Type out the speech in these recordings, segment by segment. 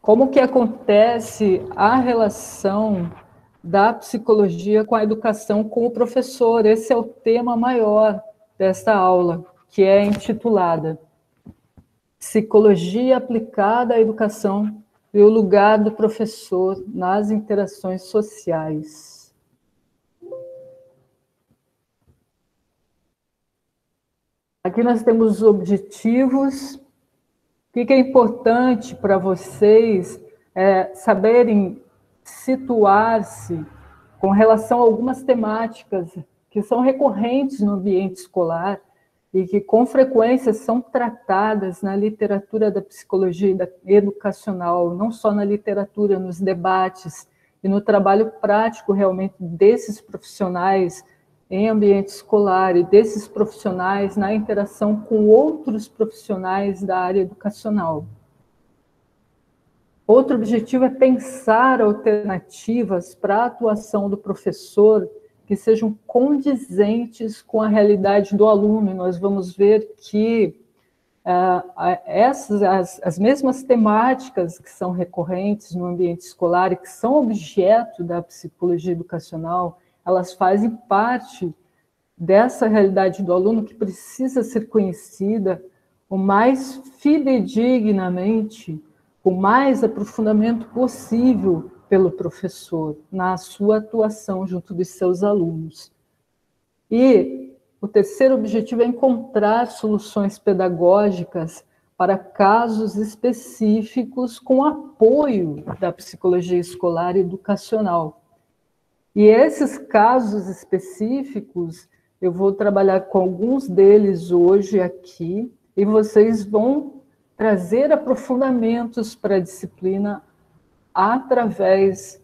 como que acontece a relação da psicologia com a educação, com o professor. Esse é o tema maior desta aula, que é intitulada Psicologia aplicada à educação e o lugar do professor nas interações sociais. Aqui nós temos os objetivos. O que é importante para vocês saberem situar-se com relação a algumas temáticas que são recorrentes no ambiente escolar e que com frequência são tratadas na literatura da psicologia educacional, não só na literatura, nos debates e no trabalho prático realmente desses profissionais em ambiente escolar e desses profissionais na interação com outros profissionais da área educacional. Outro objetivo é pensar alternativas para a atuação do professor que sejam condizentes com a realidade do aluno. E nós vamos ver que as mesmas temáticas que são recorrentes no ambiente escolar e que são objeto da psicologia educacional, elas fazem parte dessa realidade do aluno que precisa ser conhecida o mais fidedignamente, com mais aprofundamento possível pelo professor na sua atuação junto dos seus alunos. E o terceiro objetivo é encontrar soluções pedagógicas para casos específicos com apoio da psicologia escolar e educacional. E esses casos específicos, eu vou trabalhar com alguns deles hoje aqui, e vocês vão trazer aprofundamentos para a disciplina através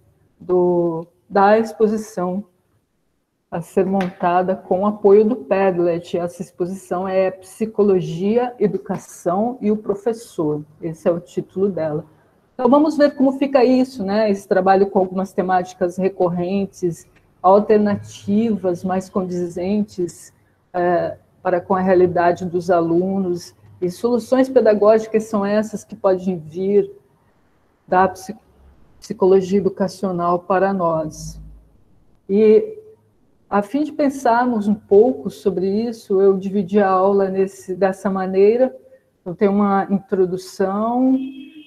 da exposição a ser montada com o apoio do Padlet. Essa exposição é Psicologia, Educação e o Professor. Esse é o título dela. Então, vamos ver como fica isso, né? Esse trabalho com algumas temáticas recorrentes, alternativas mais condizentes para com a realidade dos alunos, e soluções pedagógicas são essas que podem vir da psicologia educacional para nós. E, a fim de pensarmos um pouco sobre isso, eu dividi a aula dessa maneira. Eu tenho uma introdução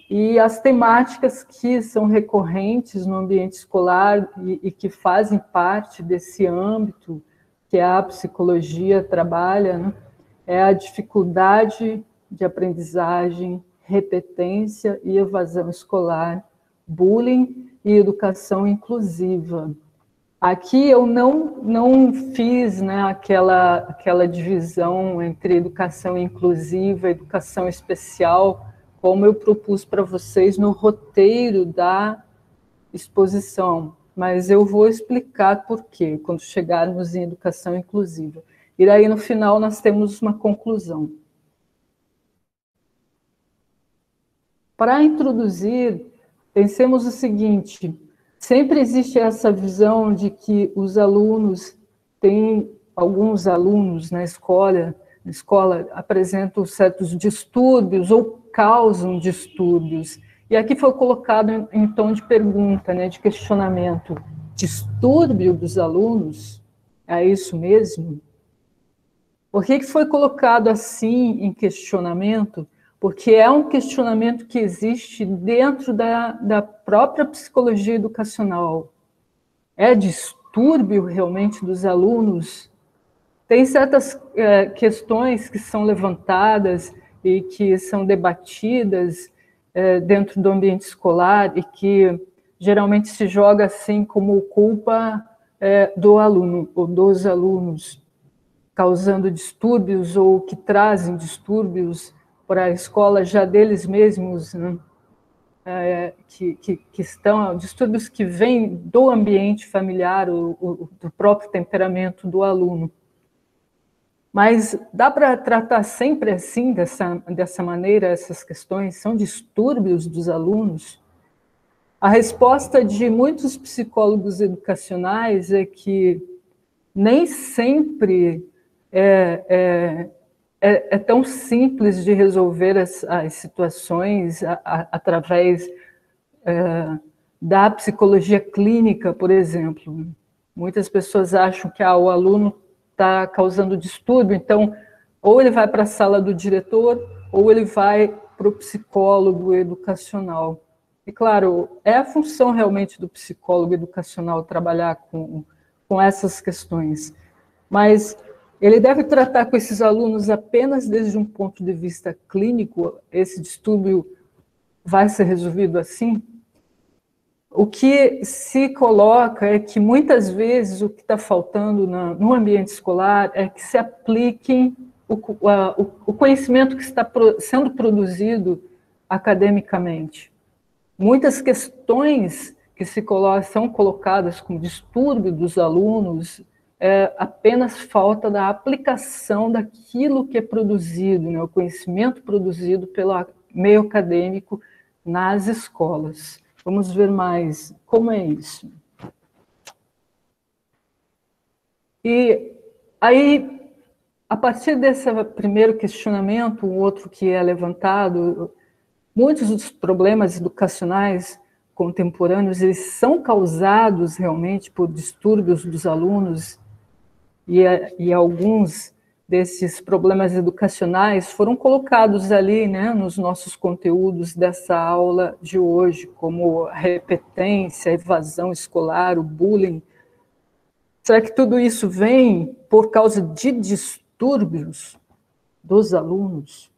e as temáticas que são recorrentes no ambiente escolar e que fazem parte desse âmbito que a psicologia trabalha, né? É a dificuldade de aprendizagem, repetência e evasão escolar, bullying e educação inclusiva. Aqui eu não fiz, né, aquela divisão entre educação inclusiva e educação especial, como eu propus para vocês no roteiro da exposição, mas eu vou explicar por quê, quando chegarmos em educação inclusiva. E daí, no final, nós temos uma conclusão. Para introduzir, pensemos o seguinte: sempre existe essa visão de que os alunos alguns alunos na escola apresentam certos distúrbios ou causam distúrbios. E aqui foi colocado em tom de pergunta, né, de questionamento: distúrbio dos alunos? É isso mesmo? Por que foi colocado assim em questionamento? Porque é um questionamento que existe dentro da própria psicologia educacional. É distúrbio realmente dos alunos? Tem certas questões que são levantadas e que são debatidas dentro do ambiente escolar e que geralmente se joga assim como culpa do aluno ou dos alunos, causando distúrbios ou que trazem distúrbios para a escola já deles mesmos, né? Que estão, distúrbios que vêm do ambiente familiar, do próprio temperamento do aluno. Mas dá para tratar sempre assim, dessa maneira, essas questões? São distúrbios dos alunos? A resposta de muitos psicólogos educacionais é que nem sempre é tão simples de resolver as situações através da psicologia clínica, por exemplo. Muitas pessoas acham que o aluno está causando distúrbio, então, ou ele vai para a sala do diretor, ou ele vai para o psicólogo educacional. E, claro, é a função realmente do psicólogo educacional trabalhar com essas questões. Mas ele deve tratar com esses alunos apenas desde um ponto de vista clínico. Esse distúrbio vai ser resolvido assim? O que se coloca é que, muitas vezes, o que está faltando no ambiente escolar é que se apliquem o conhecimento que está sendo produzido academicamente. Muitas questões que são colocadas como distúrbio dos alunos é apenas falta da aplicação daquilo que é produzido, né, o conhecimento produzido pelo meio acadêmico nas escolas. Vamos ver mais como é isso. E aí, a partir desse primeiro questionamento, um outro que é levantado, muitos dos problemas educacionais contemporâneos, eles são causados realmente por distúrbios dos alunos, e alguns desses problemas educacionais foram colocados ali, né, nos nossos conteúdos dessa aula de hoje, como a repetência, a evasão escolar, o bullying. Será que tudo isso vem por causa de distúrbios dos alunos?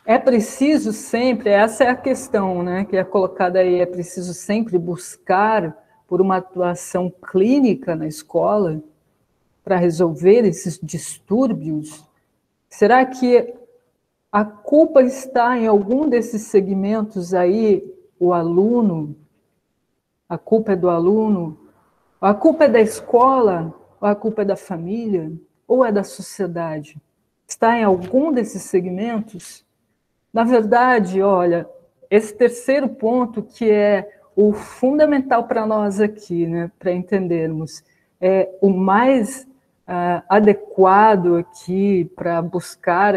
É preciso sempre, essa é a questão, né, que é colocada aí, é preciso sempre buscar por uma atuação clínica na escola para resolver esses distúrbios? Será que a culpa está em algum desses segmentos aí, o aluno? A culpa é do aluno? A culpa é da escola? Ou a culpa é da família? Ou é da sociedade? Está em algum desses segmentos? Na verdade, olha, esse terceiro ponto, que é o fundamental para nós aqui, né, para entendermos, é o mais adequado aqui para buscar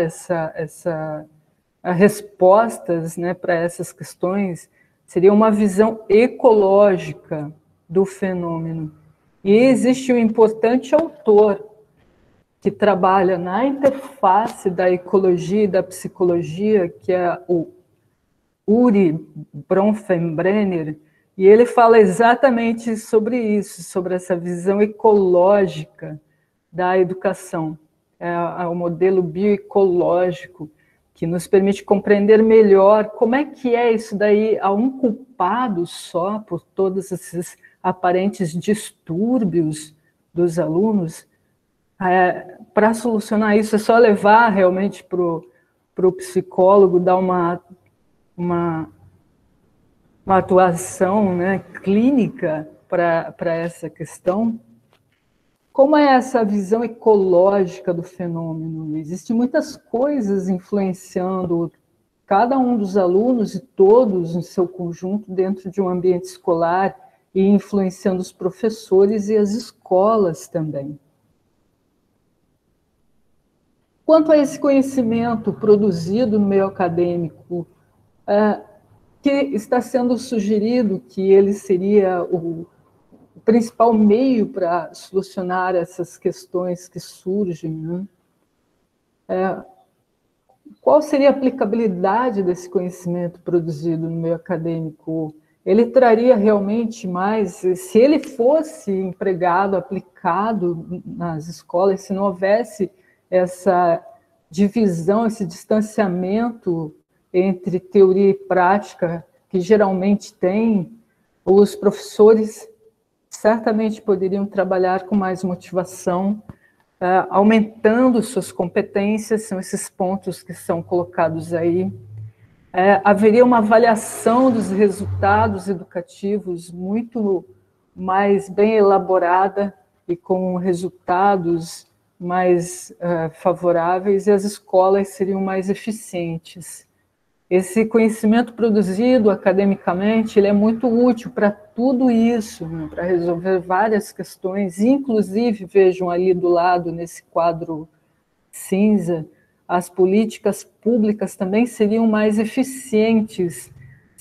respostas, né, para essas questões, seria uma visão ecológica do fenômeno. E existe um importante autor que trabalha na interface da ecologia e da psicologia, que é o Uri Bronfenbrenner, e ele fala exatamente sobre isso, sobre essa visão ecológica da educação. É o modelo bioecológico, que nos permite compreender melhor como é que é isso daí. Há um culpado só por todos esses aparentes distúrbios dos alunos? Para solucionar isso, é só levar realmente para o psicólogo, dar uma atuação, né, clínica para essa questão? Como é essa visão ecológica do fenômeno? Existem muitas coisas influenciando cada um dos alunos e todos em seu conjunto dentro de um ambiente escolar e influenciando os professores e as escolas também. Quanto a esse conhecimento produzido no meio acadêmico, que está sendo sugerido que ele seria o principal meio para solucionar essas questões que surgem, né? Qual seria a aplicabilidade desse conhecimento produzido no meio acadêmico? Ele traria realmente mais, se ele fosse empregado, aplicado nas escolas, se não houvesse essa divisão, esse distanciamento entre teoria e prática, que geralmente tem, os professores certamente poderiam trabalhar com mais motivação, aumentando suas competências, são esses pontos que são colocados aí. Haveria uma avaliação dos resultados educativos muito mais bem elaborada e com resultados mais favoráveis, e as escolas seriam mais eficientes. Esse conhecimento produzido academicamente, ele é muito útil para tudo isso, né, para resolver várias questões, inclusive, vejam ali do lado, nesse quadro cinza, as políticas públicas também seriam mais eficientes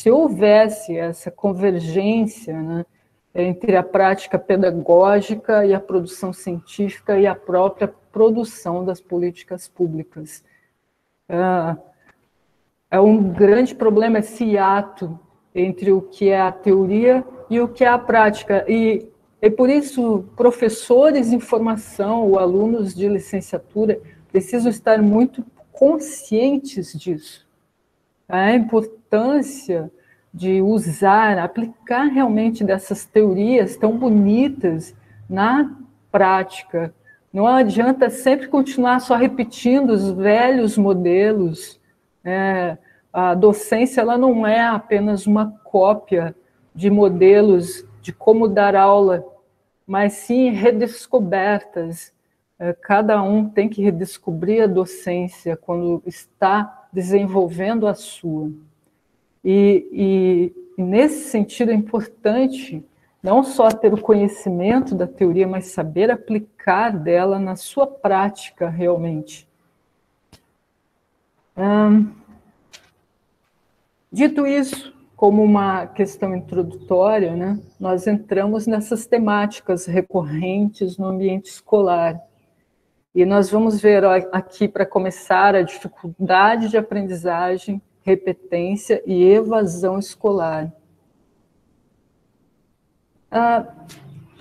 se houvesse essa convergência, né, entre a prática pedagógica e a produção científica e a própria produção das políticas públicas. É um grande problema esse hiato entre o que é a teoria e o que é a prática. E por isso, professores em formação ou alunos de licenciatura precisam estar muito conscientes disso. A importância de usar, aplicar realmente dessas teorias tão bonitas na prática. Não adianta sempre continuar só repetindo os velhos modelos. A docência ela não é apenas uma cópia de modelos de como dar aula, mas sim redescobertas. Cada um tem que redescobrir a docência quando está desenvolvendo a sua. E nesse sentido é importante não só ter o conhecimento da teoria, mas saber aplicar dela na sua prática realmente. Dito isso, como uma questão introdutória, né, nós entramos nessas temáticas recorrentes no ambiente escolar. E nós vamos ver aqui, para começar, a dificuldade de aprendizagem, repetência e evasão escolar.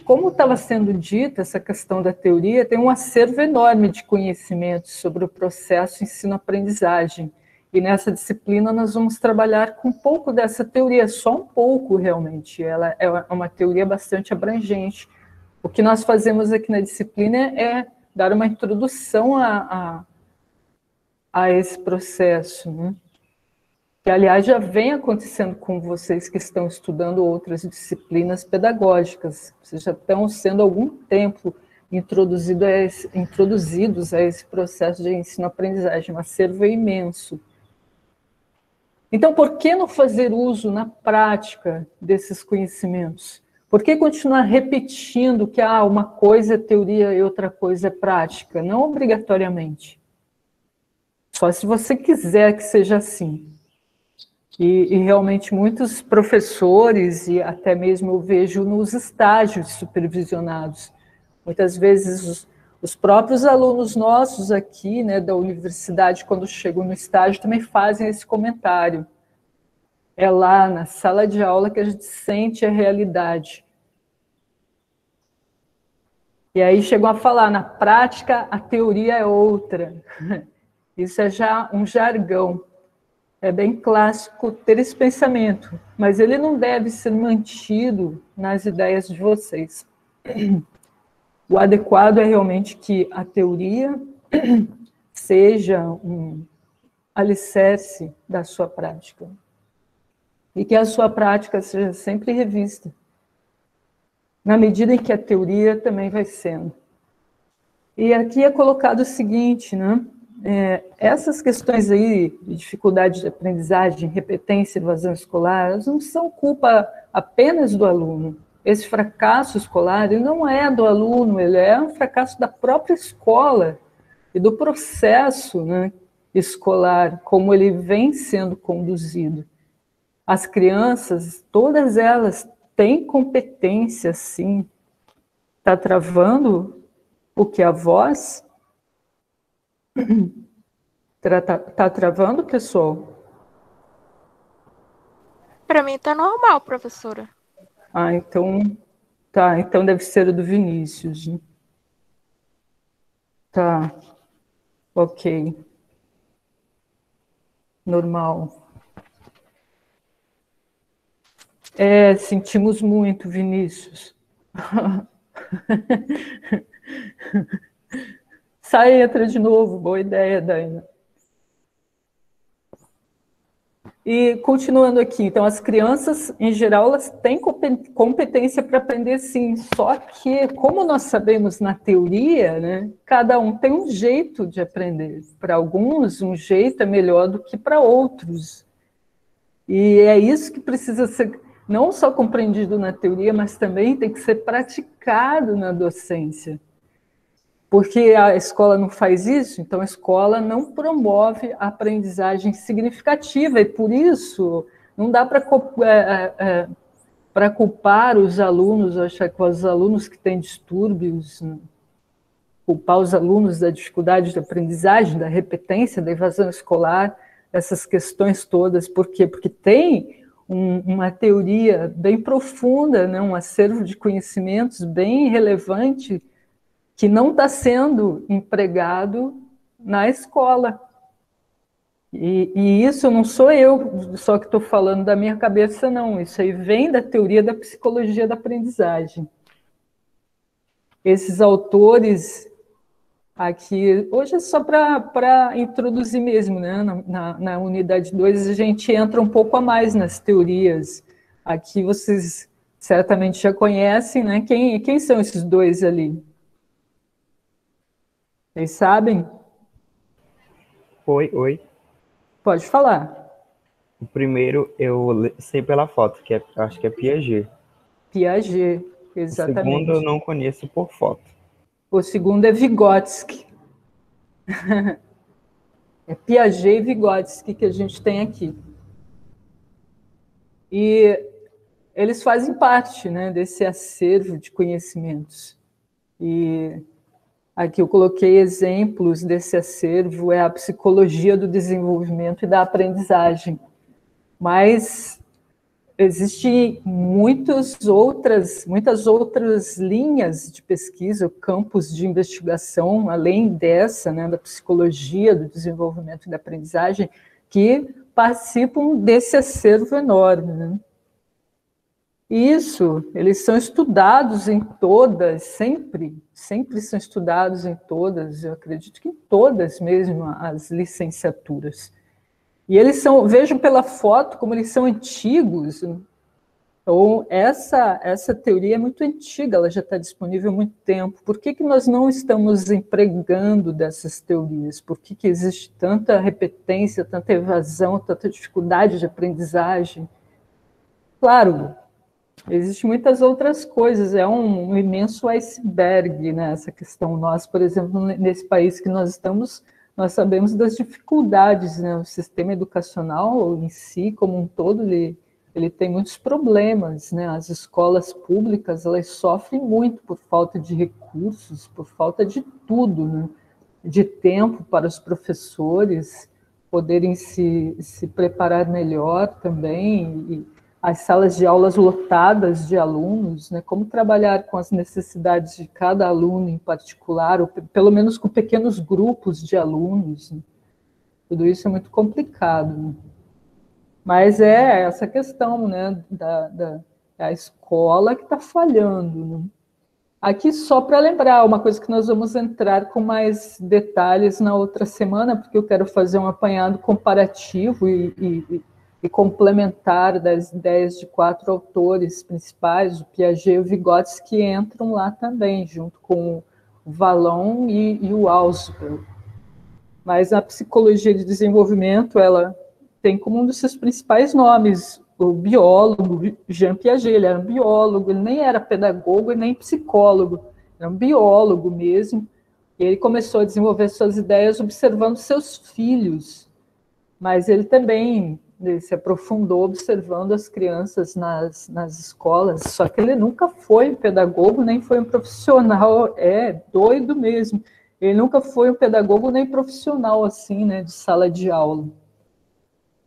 Como estava sendo dito, essa questão da teoria tem um acervo enorme de conhecimentos sobre o processo ensino-aprendizagem. E nessa disciplina nós vamos trabalhar com um pouco dessa teoria, só um pouco realmente. Ela é uma teoria bastante abrangente. O que nós fazemos aqui na disciplina é dar uma introdução a esse processo, né? Que, aliás, já vem acontecendo com vocês que estão estudando outras disciplinas pedagógicas. Vocês já estão sendo há algum tempo introduzidos a esse processo de ensino-aprendizagem, um acervo imenso. Então, por que não fazer uso na prática desses conhecimentos? Por que continuar repetindo que uma coisa é teoria e outra coisa é prática? Não obrigatoriamente. Só se você quiser que seja assim. E realmente muitos professores, e até mesmo eu vejo nos estágios supervisionados, muitas vezes os próprios alunos nossos aqui, né, da universidade, quando chegam no estágio, também fazem esse comentário. É lá na sala de aula que a gente sente a realidade. E aí chegam a falar, na prática, a teoria é outra. Isso é já um jargão. É bem clássico ter esse pensamento, mas ele não deve ser mantido nas ideias de vocês. O adequado é realmente que a teoria seja um alicerce da sua prática. E que a sua prática seja sempre revista, na medida em que a teoria também vai sendo. E aqui é colocado o seguinte, né? Essas questões aí de dificuldade de aprendizagem, repetência, evasão escolar, elas não são culpa apenas do aluno. Esse fracasso escolar, ele não é do aluno, ele é um fracasso da própria escola e do processo, né, escolar, como ele vem sendo conduzido. As crianças, todas elas têm competência, sim. Está travando o que? A voz? Está travando, pessoal? Para mim está normal, professora. Então tá, então deve ser o do Vinícius. Né? Tá, ok. Normal. Sentimos muito, Vinícius. Sai e entra de novo, boa ideia, Daina. E continuando aqui, então as crianças, em geral, elas têm competência para aprender sim, só que, como nós sabemos na teoria, né, cada um tem um jeito de aprender. Para alguns, um jeito é melhor do que para outros. E é isso que precisa ser não só compreendido na teoria, mas também tem que ser praticado na docência. Porque a escola não faz isso, então a escola não promove a aprendizagem significativa, e por isso Não dá para culpar os alunos, achar que os alunos que têm distúrbios, né? Culpar os alunos da dificuldade de aprendizagem, da repetência, da evasão escolar, essas questões todas. Por quê? Porque tem uma teoria bem profunda, né? Um acervo de conhecimentos bem relevante que não está sendo empregado na escola. E isso não sou eu só que estou falando da minha cabeça, não. Isso aí vem da teoria da psicologia da aprendizagem. Esses autores aqui, hoje é só para introduzir mesmo, né? Na unidade 2 a gente entra um pouco a mais nas teorias. Aqui vocês certamente já conhecem, né? Quem são esses dois ali? Vocês sabem? Oi. Pode falar. O primeiro eu sei pela foto, acho que é Piaget. Piaget, O exatamente. segundo eu não conheço por foto. O segundo é Vygotsky. É Piaget e Vygotsky que a gente tem aqui. E eles fazem parte, né, desse acervo de conhecimentos. E aqui eu coloquei exemplos desse acervo, é a psicologia do desenvolvimento e da aprendizagem. Mas existem muitas outras linhas de pesquisa, campos de investigação, além dessa, né, da psicologia do desenvolvimento e da aprendizagem, que participam desse acervo enorme, né? Isso, eles são estudados em todas, sempre são estudados em todas, eu acredito que em todas mesmo, as licenciaturas. E eles são, vejam pela foto como eles são antigos. Então, essa teoria é muito antiga, ela já está disponível há muito tempo. Por que nós não estamos empregando dessas teorias? Por que existe tanta repetência, tanta evasão, tanta dificuldade de aprendizagem? Claro, existem muitas outras coisas, é um imenso iceberg, né, essa questão. Nós, por exemplo, nesse país que nós estamos, nós sabemos das dificuldades, né, o sistema educacional em si, como um todo, ele tem muitos problemas, né, as escolas públicas, elas sofrem muito por falta de recursos, por falta de tudo, né, de tempo para os professores poderem se preparar melhor também, e as salas de aulas lotadas de alunos, né? Como trabalhar com as necessidades de cada aluno em particular, ou pelo menos com pequenos grupos de alunos, né? Tudo isso é muito complicado, né? Mas é essa questão, né, da escola que está falhando, né? Aqui só para lembrar, uma coisa que nós vamos entrar com mais detalhes na outra semana, porque eu quero fazer um apanhado comparativo e complementar das ideias de 4 autores principais, o Piaget e o Vygotsky, que entram lá também, junto com o Vallon e o Ausubel. Mas a psicologia de desenvolvimento, ela tem como um dos seus principais nomes o biólogo Jean Piaget. Ele era um biólogo, ele nem era pedagogo e nem psicólogo, era um biólogo mesmo. E ele começou a desenvolver suas ideias observando seus filhos, mas ele também se aprofundou observando as crianças nas escolas, só que ele nunca foi um pedagogo, nem foi um profissional, doido mesmo. Ele nunca foi um pedagogo nem profissional, assim, né, de sala de aula.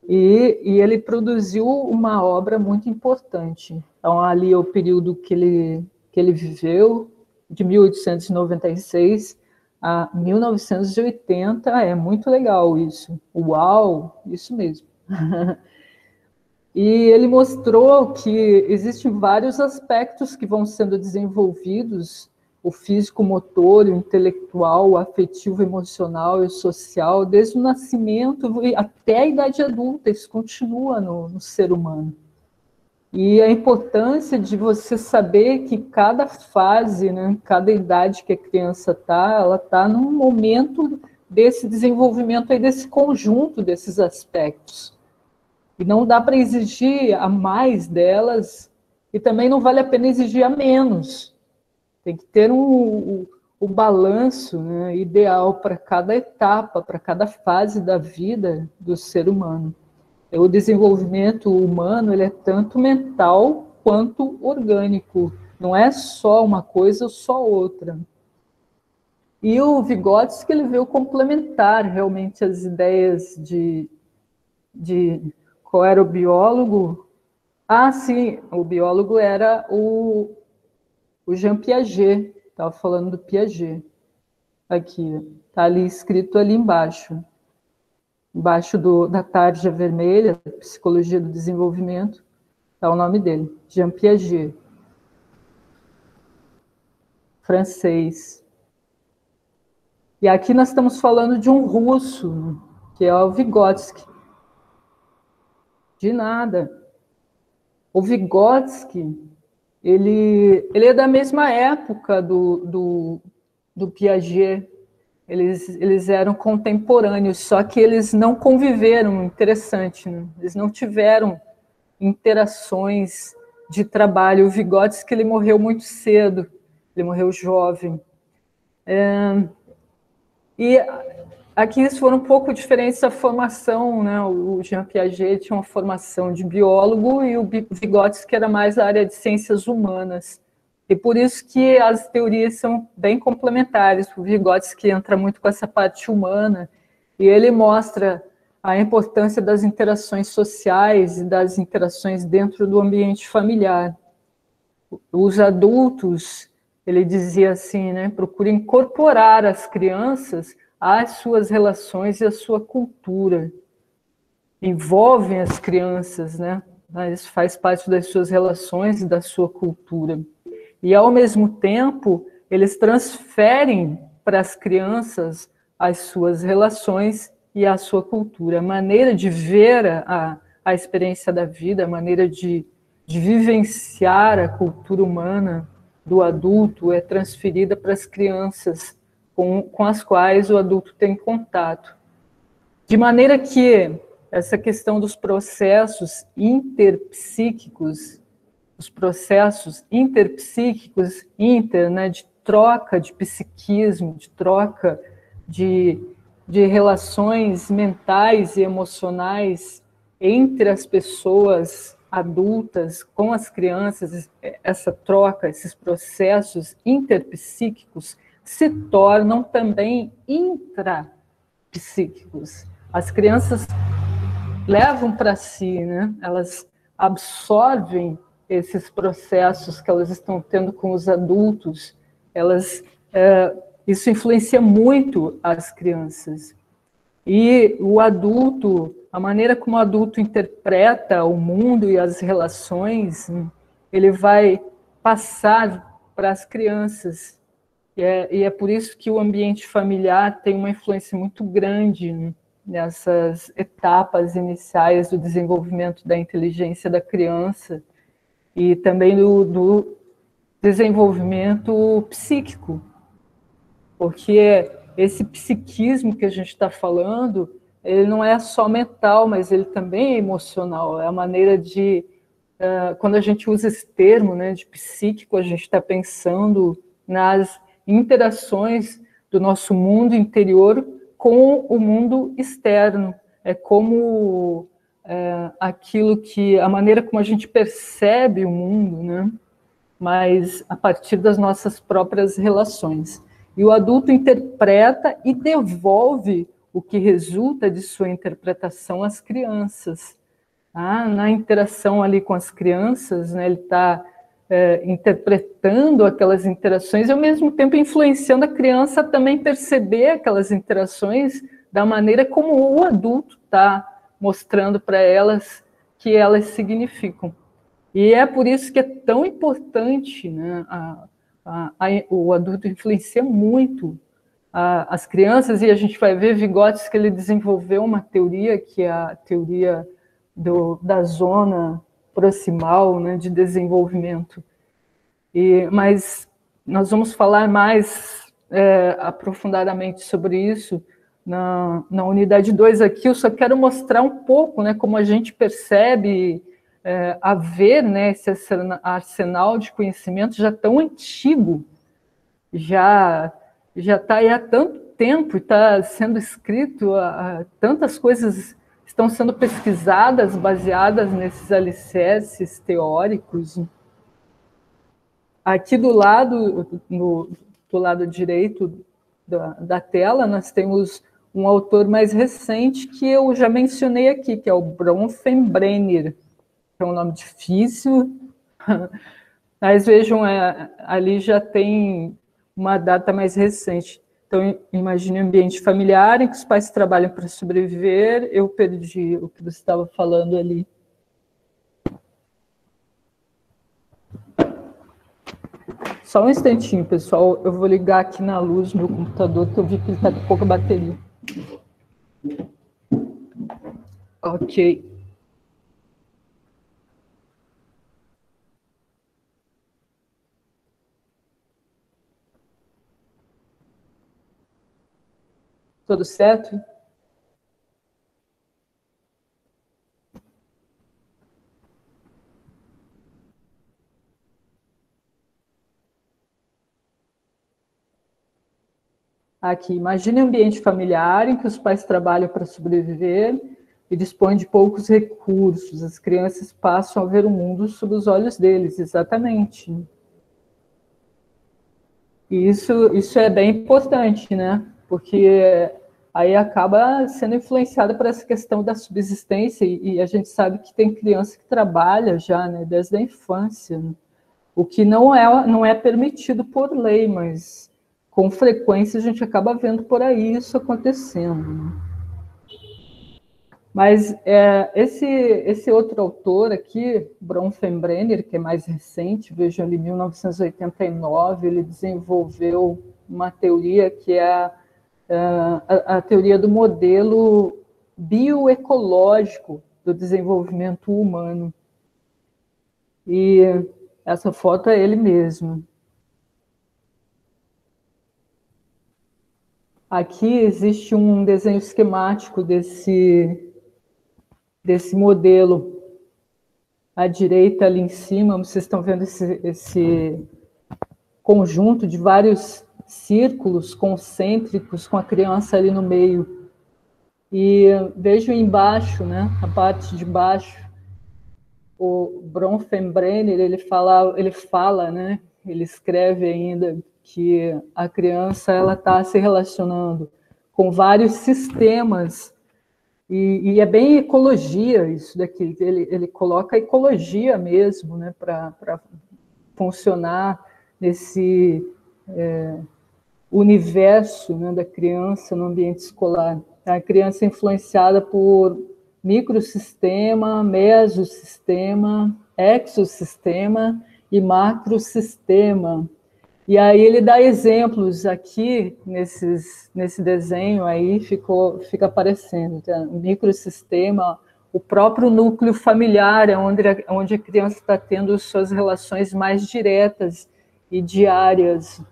E ele produziu uma obra muito importante. Então, ali é o período que ele viveu, de 1896 a 1980, é muito legal isso. Uau, isso mesmo. E ele mostrou que existem vários aspectos que vão sendo desenvolvidos, o físico-motor, o intelectual, o afetivo, emocional e o social, desde o nascimento até a idade adulta, isso continua no ser humano. E a importância de você saber que cada fase, né, cada idade que a criança está, ela está num momento desse desenvolvimento, aí, desse conjunto desses aspectos. E não dá para exigir a mais delas, e também não vale a pena exigir a menos. Tem que ter o balanço, né, ideal para cada etapa, para cada fase da vida do ser humano. O desenvolvimento humano ele é tanto mental quanto orgânico, não é só uma coisa ou só outra. E o Vygotsky ele veio complementar realmente as ideias de qual era o biólogo. Ah, sim, o biólogo era o Jean Piaget, estava falando do Piaget. Aqui, está ali escrito ali embaixo da tarja vermelha, Psicologia do Desenvolvimento, está o nome dele, Jean Piaget, francês. E aqui nós estamos falando de um russo, que é o Vygotsky. De nada. O Vygotsky, ele é da mesma época do Piaget. Eles eram contemporâneos, só que eles não conviveram, interessante, né? Eles não tiveram interações de trabalho. O Vygotsky ele morreu muito cedo, ele morreu jovem. E aqui eles foram um pouco diferentes da formação, né? O Jean Piaget tinha uma formação de biólogo e o Vygotsky era mais da área de ciências humanas. E por isso que as teorias são bem complementares. O Vygotsky entra muito com essa parte humana e ele mostra a importância das interações sociais e das interações dentro do ambiente familiar. Os adultos, ele dizia assim, né, procurem incorporar as crianças às suas relações e à sua cultura. Envolvem as crianças, né? Isso faz parte das suas relações e da sua cultura. E, ao mesmo tempo, eles transferem para as crianças as suas relações e a sua cultura. A maneira de ver a experiência da vida, a maneira de vivenciar a cultura humana do adulto é transferida para as crianças com as quais o adulto tem contato. De maneira que essa questão dos processos interpsíquicos, os processos interpsíquicos, né, de troca de psiquismo, de troca de relações mentais e emocionais entre as pessoas adultas com as crianças, essa troca, esses processos interpsíquicos se tornam também intrapsíquicos. As crianças levam para si, né? Elas absorvem esses processos que elas estão tendo com os adultos, isso influencia muito as crianças. E o adulto, a maneira como o adulto interpreta o mundo e as relações, ele vai passar para as crianças. E é por isso que o ambiente familiar tem uma influência muito grande nessas etapas iniciais do desenvolvimento da inteligência da criança e também do desenvolvimento psíquico, porque esse psiquismo que a gente está falando, ele não é só mental, mas ele também é emocional. É a maneira de, quando a gente usa esse termo, né, de psíquico, a gente está pensando nas interações do nosso mundo interior com o mundo externo. É como aquilo que, a maneira como a gente percebe o mundo, né? Mas a partir das nossas próprias relações. E o adulto interpreta e devolve o que resulta de sua interpretação às crianças. Na interação ali com as crianças, né, ele está interpretando aquelas interações e, ao mesmo tempo, influenciando a criança a também perceber aquelas interações da maneira como o adulto está mostrando para elas que elas significam. E é por isso que é tão importante, né, o adulto influencia muito as crianças, e a gente vai ver Vygotsky que ele desenvolveu uma teoria, que é a teoria da zona proximal, né, de desenvolvimento. Mas nós vamos falar mais aprofundadamente sobre isso na unidade 2 aqui. Eu só quero mostrar um pouco, né, como a gente percebe haver, né, esse arsenal de conhecimento já tão antigo, já está aí há tanto tempo, está sendo escrito, tantas coisas estão sendo pesquisadas baseadas nesses alicerces teóricos. Aqui do lado, do lado direito da tela, nós temos um autor mais recente que eu já mencionei aqui, que é o Bronfenbrenner, que é um nome difícil, mas vejam, ali já tem uma data mais recente. Então, imagine um ambiente familiar em que os pais trabalham para sobreviver. Eu perdi o que você estava falando ali. Só um instantinho, pessoal. Eu vou ligar aqui na luz do meu computador, que eu vi que ele está com pouca bateria. Ok. Tudo certo? Aqui, imagine um ambiente familiar em que os pais trabalham para sobreviver e dispõem de poucos recursos. As crianças passam a ver o mundo sob os olhos deles, exatamente. E isso é bem importante, né? Porque aí acaba sendo influenciada por essa questão da subsistência, e a gente sabe que tem criança que trabalha já, né, desde a infância, né? O que não é permitido por lei, mas com frequência a gente acaba vendo por aí isso acontecendo, né? Mas esse outro autor aqui, Bronfenbrenner, que é mais recente, veja ali, 1989, ele desenvolveu uma teoria que é a teoria do modelo bioecológico do desenvolvimento humano. E essa foto é ele mesmo. Aqui existe um desenho esquemático desse modelo. À direita, ali em cima, vocês estão vendo esse conjunto de vários círculos concêntricos com a criança ali no meio. E vejam embaixo, né, a parte de baixo, o Bronfenbrenner, ele fala, né, ele escreve ainda que a criança ela está se relacionando com vários sistemas, e é bem ecologia isso daqui, ele coloca a ecologia mesmo, né, para funcionar nesse universo, né, da criança no ambiente escolar. A criança é influenciada por microsistema, mesosistema, exosistema e macrosistema. E aí ele dá exemplos aqui, nesse desenho aí, fica aparecendo. Tá? O microsistema, o próprio núcleo familiar, é onde a criança está tendo suas relações mais diretas e diárias.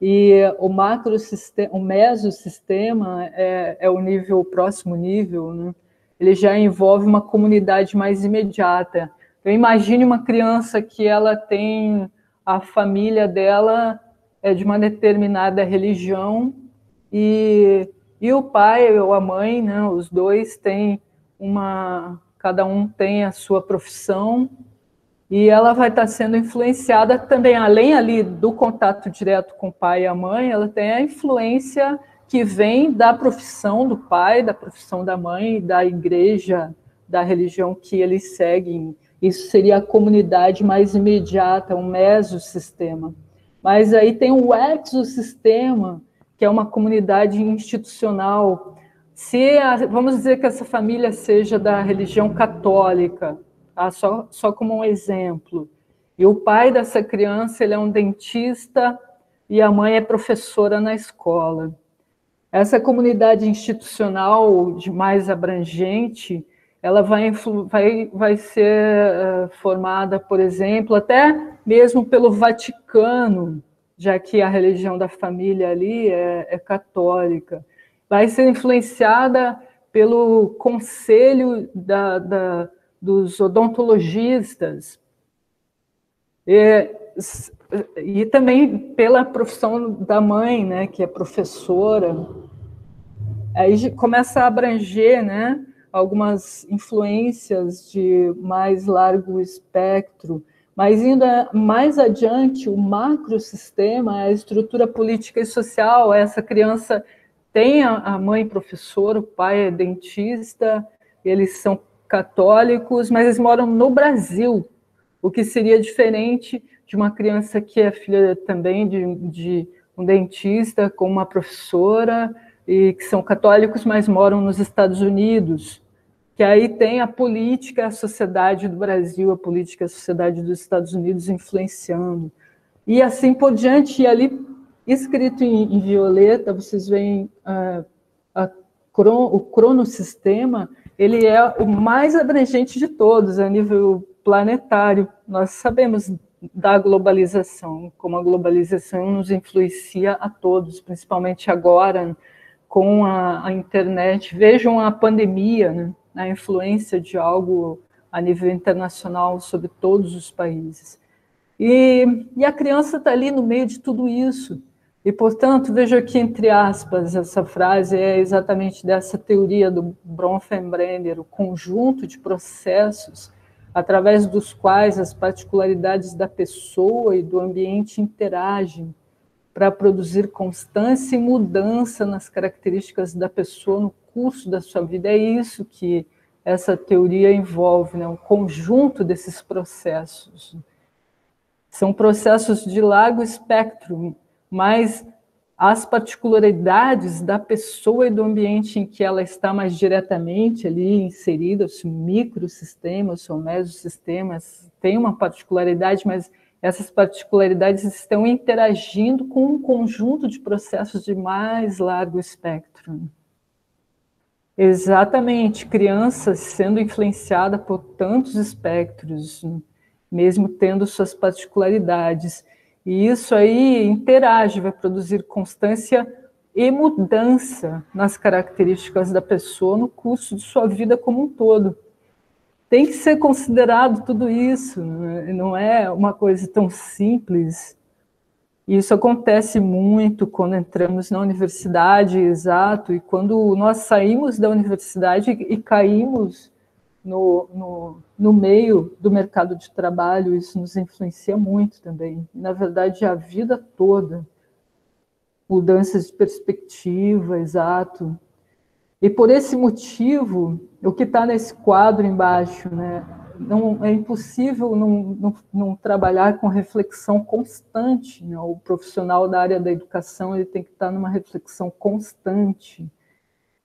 E o mesosistema é o próximo nível, né? Ele já envolve uma comunidade mais imediata. Então, imagine uma criança que ela tem a família dela é de uma determinada religião e o pai ou a mãe, né, os dois têm cada um tem a sua profissão, e ela vai estar sendo influenciada também, além ali do contato direto com o pai e a mãe, ela tem a influência que vem da profissão do pai, da profissão da mãe, da igreja, da religião que eles seguem. Isso seria a comunidade mais imediata, um mesosistema. Mas aí tem o exosistema, que é uma comunidade institucional. Vamos dizer que essa família seja da religião católica, tá? Só como um exemplo. E o pai dessa criança ele é um dentista e a mãe é professora na escola. Essa comunidade institucional mais abrangente, ela vai ser formada, por exemplo, até mesmo pelo Vaticano, já que a religião da família ali é católica. Vai ser influenciada pelo conselho dos odontologistas, e também pela profissão da mãe, né, que é professora. Aí começa a abranger, né, algumas influências de mais largo espectro, mas ainda mais adiante, o macrosistema, a estrutura política e social. Essa criança tem a mãe professora, o pai é dentista, eles são católicos, mas eles moram no Brasil, o que seria diferente de uma criança que é filha também de um dentista com uma professora, e que são católicos, mas moram nos Estados Unidos, que aí tem a política, a sociedade do Brasil, a política, a sociedade dos Estados Unidos influenciando. E assim por diante, e ali, escrito em violeta, vocês veem o cronossistema, ele é o mais abrangente de todos, a nível planetário. Nós sabemos da globalização, como a globalização nos influencia a todos, principalmente agora, com a internet. Vejam a pandemia, né? A influência de algo a nível internacional sobre todos os países. E a criança está ali no meio de tudo isso. E, portanto, vejo aqui entre aspas, essa frase é exatamente dessa teoria do Bronfenbrenner, o conjunto de processos através dos quais as particularidades da pessoa e do ambiente interagem para produzir constância e mudança nas características da pessoa no curso da sua vida. É isso que essa teoria envolve, né? Um conjunto desses processos. São processos de largo espectro, mas as particularidades da pessoa e do ambiente em que ela está mais diretamente ali inserida, o seu microsistema, o seu mesosistema, tem uma particularidade, mas essas particularidades estão interagindo com um conjunto de processos de mais largo espectro. Exatamente, crianças sendo influenciada por tantos espectros, mesmo tendo suas particularidades. E isso aí interage, vai produzir constância e mudança nas características da pessoa no curso de sua vida como um todo. Tem que ser considerado tudo isso, né? Não é uma coisa tão simples. Isso acontece muito quando entramos na universidade, exato, e quando nós saímos da universidade e caímos no meio do mercado de trabalho, isso nos influencia muito também. Na verdade, a vida toda, mudanças de perspectiva, exato. E por esse motivo, o que está nesse quadro embaixo, né? Não, é impossível não trabalhar com reflexão constante, né? O profissional da área da educação ele tem que estar numa reflexão constante.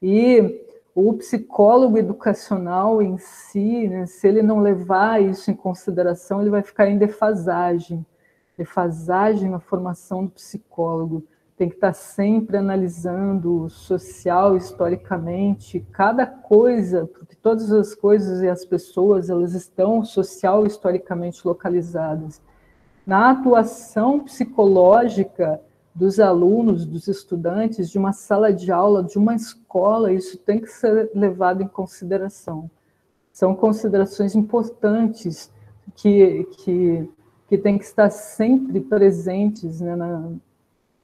E o psicólogo educacional em si, né, se ele não levar isso em consideração, ele vai ficar em defasagem na formação do psicólogo. Tem que estar sempre analisando o social, historicamente, cada coisa, porque todas as coisas e as pessoas, elas estão social, historicamente localizadas. Na atuação psicológica dos alunos, dos estudantes, de uma sala de aula, de uma escola, isso tem que ser levado em consideração. São considerações importantes que têm que estar sempre presentes, né,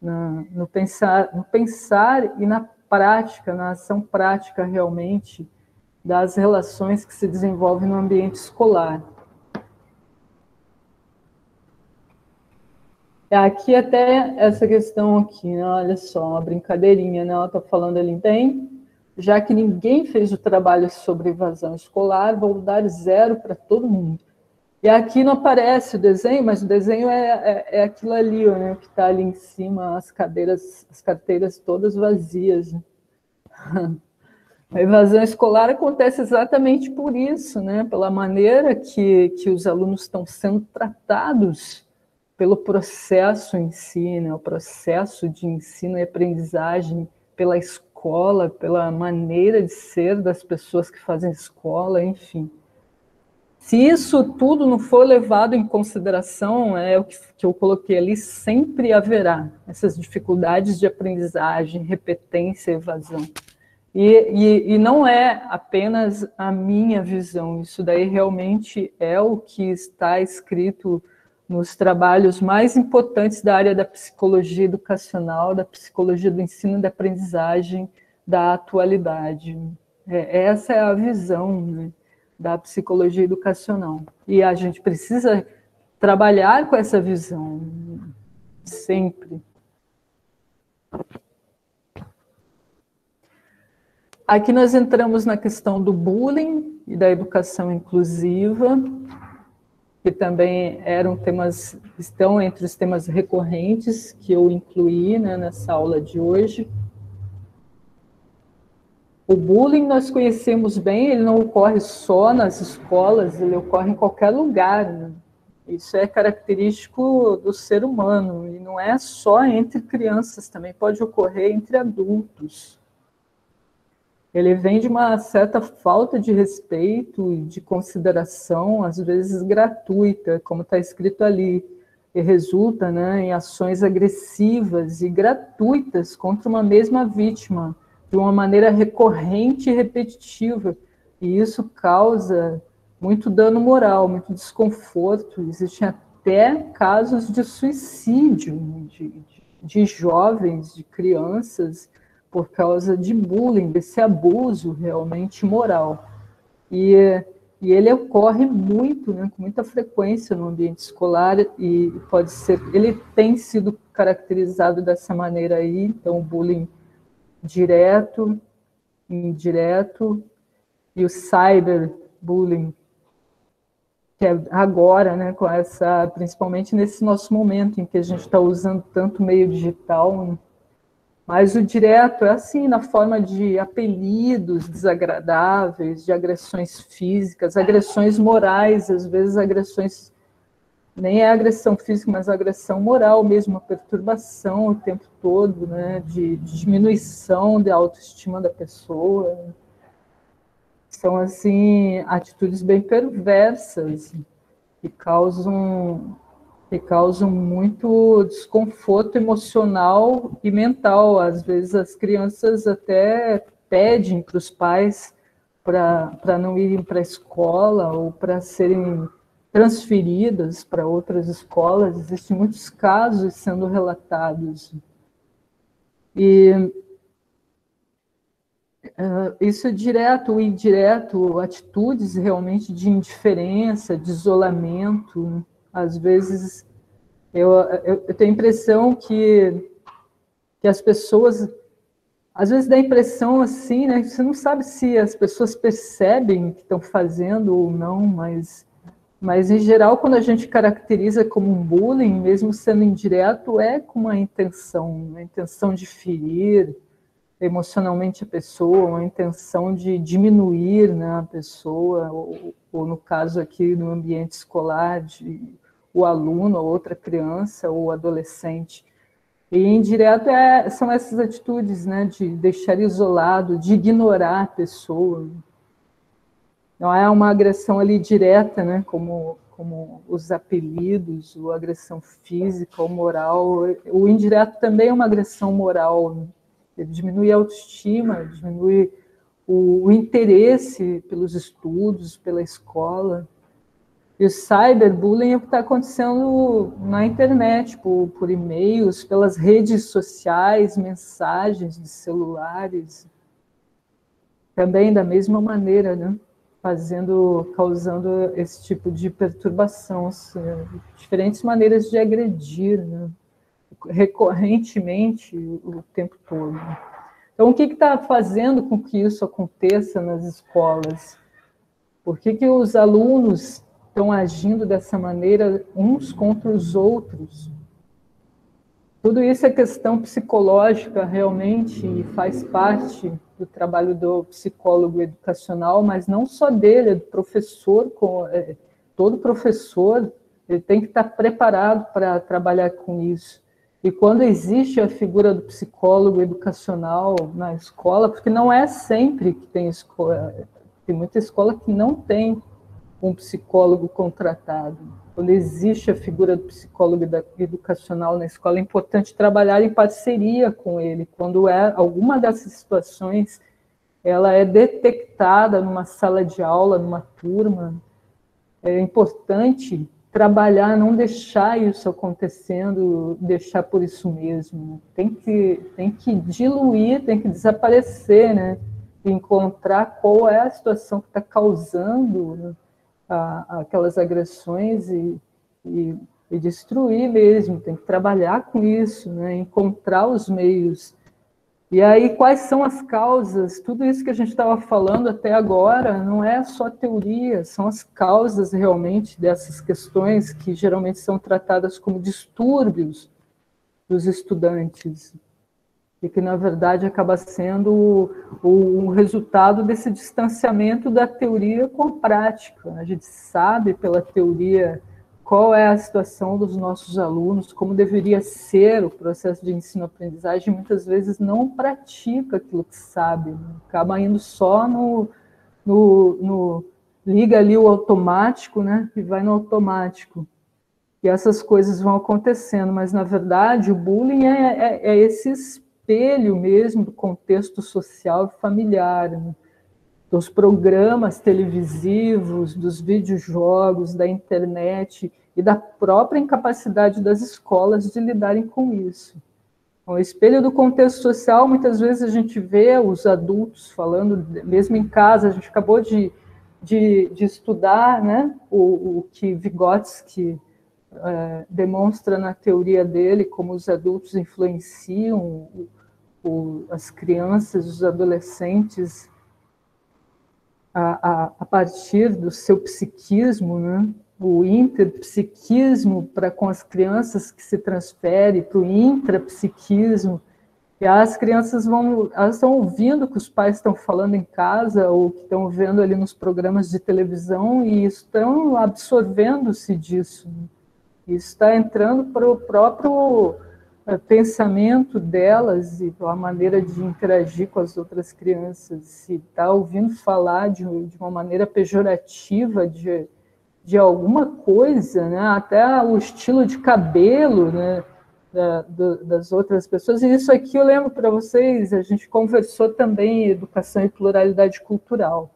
no pensar e na prática, na ação prática realmente das relações que se desenvolvem no ambiente escolar. Aqui até essa questão aqui, né? Olha só, uma brincadeirinha, né? Ela está falando ali, bem, já que ninguém fez o trabalho sobre evasão escolar, vou dar 0 para todo mundo. E aqui não aparece o desenho, mas o desenho é aquilo ali, né, que está ali em cima, as carteiras todas vazias. Né? A evasão escolar acontece exatamente por isso, né, pela maneira que os alunos estão sendo tratados pelo processo em si, né, o processo de ensino e aprendizagem, pela escola, pela maneira de ser das pessoas que fazem escola, enfim. Se isso tudo não for levado em consideração, é o que eu coloquei ali, sempre haverá essas dificuldades de aprendizagem, repetência, evasão. E não é apenas a minha visão, isso daí realmente é o que está escrito nos trabalhos mais importantes da área da psicologia educacional, da psicologia do ensino e da aprendizagem da atualidade. Essa é a visão, né, da psicologia educacional. E a gente precisa trabalhar com essa visão, sempre. Aqui nós entramos na questão do bullying e da educação inclusiva, que também estão entre os temas recorrentes que eu incluí, né, nessa aula de hoje. O bullying nós conhecemos bem, ele não ocorre só nas escolas, ele ocorre em qualquer lugar, né? Isso é característico do ser humano, e não é só entre crianças, também pode ocorrer entre adultos. Ele vem de uma certa falta de respeito e de consideração, às vezes gratuita, como está escrito ali, e resulta, né, em ações agressivas e gratuitas contra uma mesma vítima, de uma maneira recorrente e repetitiva. E isso causa muito dano moral, muito desconforto. Existem até casos de suicídio de jovens, de crianças, por causa de bullying, desse abuso realmente moral. E ele ocorre muito, né, com muita frequência no ambiente escolar, e pode ser, ele tem sido caracterizado dessa maneira aí, então o bullying direto, indireto, e o cyberbullying, que é agora, né, com essa, principalmente nesse nosso momento em que a gente está usando tanto meio digital, né? Mas o direto é assim, na forma de apelidos desagradáveis, de agressões físicas, agressões morais, às vezes agressões, nem é agressão física, mas agressão moral mesmo, uma perturbação o tempo todo, né, de diminuição da autoestima da pessoa. São, assim, atitudes bem perversas que causam muito desconforto emocional e mental. Às vezes as crianças até pedem para os pais para não irem para a escola ou para serem transferidas para outras escolas. Existem muitos casos sendo relatados. E isso é direto ou indireto, atitudes realmente de indiferença, de isolamento. Às vezes, eu tenho a impressão que as pessoas, às vezes dá a impressão assim, né, que você não sabe se as pessoas percebem o que estão fazendo ou não, mas em geral, quando a gente caracteriza como um bullying, mesmo sendo indireto, é com uma intenção de ferir emocionalmente a pessoa, uma intenção de diminuir, né, a pessoa, ou no caso aqui no ambiente escolar, o aluno, ou outra criança, ou adolescente. E indireto são essas atitudes, né, de deixar isolado, de ignorar a pessoa. Não é uma agressão ali direta, né, como os apelidos, ou agressão física ou moral. O indireto também é uma agressão moral, né? Ele diminui a autoestima, diminui o interesse pelos estudos, pela escola. E o cyberbullying é o que está acontecendo na internet, por e-mails, pelas redes sociais, mensagens de celulares. Também da mesma maneira, né? Causando esse tipo de perturbação, assim, diferentes maneiras de agredir, né? Recorrentemente o tempo todo. Então, o que está fazendo com que isso aconteça nas escolas? Por que os alunos estão agindo dessa maneira uns contra os outros? Tudo isso é questão psicológica, realmente, e faz parte do trabalho do psicólogo educacional, mas não só dele, é do professor. Todo professor ele tem que estar preparado para trabalhar com isso. E quando existe a figura do psicólogo educacional na escola, porque não é sempre que tem escola, tem muita escola que não tem um psicólogo contratado. Quando existe a figura do psicólogo educacional na escola, é importante trabalhar em parceria com ele. Quando alguma dessas situações ela é detectada numa sala de aula, numa turma, é importante trabalhar, não deixar isso acontecendo, deixar por isso mesmo. Tem que diluir, tem que desaparecer, né, encontrar qual é a situação que está causando, né, aquelas agressões e destruir mesmo, tem que trabalhar com isso, né, encontrar os meios. E aí, quais são as causas? Tudo isso que a gente estava falando até agora não é só teoria, são as causas realmente dessas questões que geralmente são tratadas como distúrbios dos estudantes, e que, na verdade, acaba sendo o resultado desse distanciamento da teoria com a prática. A gente sabe, pela teoria, qual é a situação dos nossos alunos, como deveria ser o processo de ensino-aprendizagem, muitas vezes não pratica aquilo que sabe, né? Acaba indo só liga ali o automático, né? E vai no automático. E essas coisas vão acontecendo, mas, na verdade, o bullying é esse espelho mesmo do contexto social e familiar, né? Dos programas televisivos, dos videojogos, da internet e da própria incapacidade das escolas de lidarem com isso. O espelho do contexto social, muitas vezes a gente vê os adultos falando, mesmo em casa, a gente acabou de estudar, né, o que Vygotsky demonstra na teoria dele, como os adultos influenciam as crianças, os adolescentes, a partir do seu psiquismo, né? O interpsiquismo para com as crianças que se transfere para o intrapsiquismo, e as crianças elas estão ouvindo o que os pais estão falando em casa, ou que estão vendo ali nos programas de televisão, e estão absorvendo-se disso, né? Isso está entrando para o próprio pensamento delas e a maneira de interagir com as outras crianças. Se está ouvindo falar de uma maneira pejorativa de alguma coisa, né? Até o estilo de cabelo, né, das outras pessoas. E isso aqui eu lembro para vocês, a gente conversou também em educação e pluralidade cultural.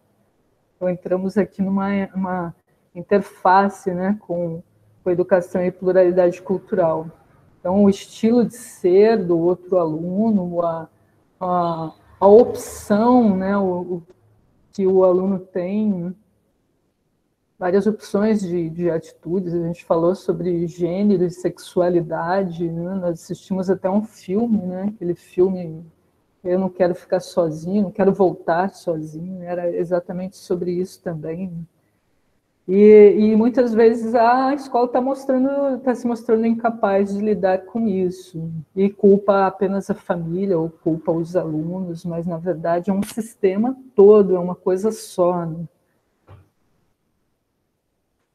Então entramos aqui numa interface, né, com educação e pluralidade cultural. Então, o estilo de ser do outro aluno, a opção, né, que o aluno tem, né? Várias opções de atitudes. A gente falou sobre gênero e sexualidade, né? Nós assistimos até um filme, né? Aquele filme Eu Não Quero Ficar Sozinho, Não Quero Voltar Sozinho, era exatamente sobre isso também, né? E muitas vezes a escola está se mostrando incapaz de lidar com isso, e culpa apenas a família, ou culpa os alunos, mas, na verdade, é um sistema todo, é uma coisa só, né?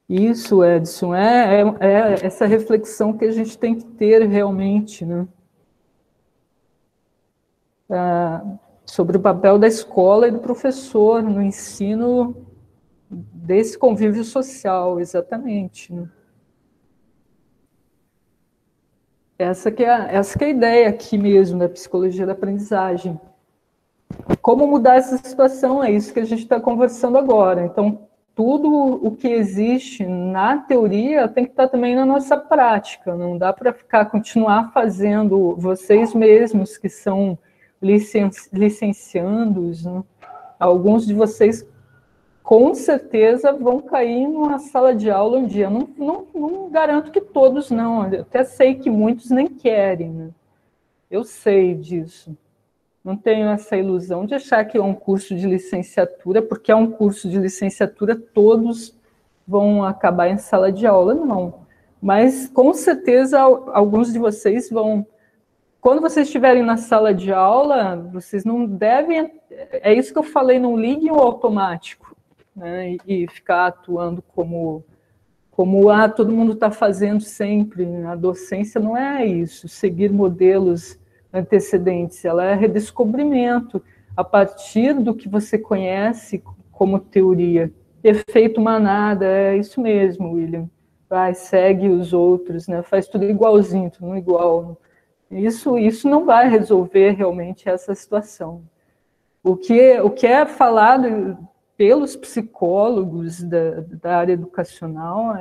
Isso, Edson, é essa reflexão que a gente tem que ter realmente, né? Sobre o papel da escola e do professor no ensino desse convívio social, exatamente, né? Essa que é a ideia aqui mesmo da psicologia da aprendizagem. Como mudar essa situação? É isso que a gente está conversando agora. Então, tudo o que existe na teoria tem que estar também na nossa prática. Não dá para continuar fazendo vocês mesmos, que são licenciandos, né? Alguns de vocês com certeza vão cair numa sala de aula um dia. Não garanto que todos não. Eu até sei que muitos nem querem, né? Eu sei disso. Não tenho essa ilusão de achar que é um curso de licenciatura, porque é um curso de licenciatura, todos vão acabar em sala de aula, não. Mas, com certeza, alguns de vocês vão... Quando vocês estiverem na sala de aula, vocês não devem... É isso que eu falei, não liguem o automático, né, e ficar atuando como todo mundo está fazendo sempre. A docência não é isso, seguir modelos antecedentes, ela é redescobrimento a partir do que você conhece como teoria. Efeito manada, é isso mesmo, William. Vai, segue os outros, né, faz tudo igualzinho, tudo igual. Isso não vai resolver realmente essa situação. O que é falado pelos psicólogos da área educacional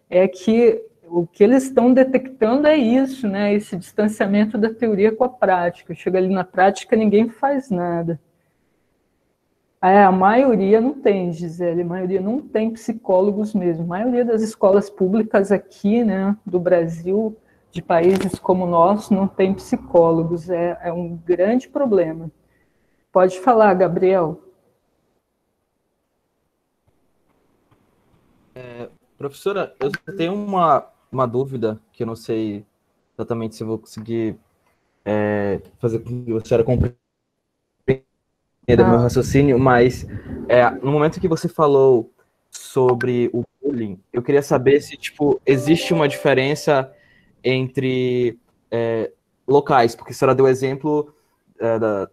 é que o que eles estão detectando é isso, né? Esse distanciamento da teoria com a prática. Chega ali na prática, ninguém faz nada. A maioria não tem, Gisele, a maioria não tem psicólogos mesmo. A maioria das escolas públicas aqui, né, do Brasil, de países como o nosso, não tem psicólogos. É um grande problema. Pode falar, Gabriel. Professora, eu tenho uma dúvida que eu não sei exatamente se eu vou conseguir fazer com que a senhora compreenda meu raciocínio, mas no momento que você falou sobre o bullying, eu queria saber se, tipo, existe uma diferença entre locais, porque a senhora deu exemplo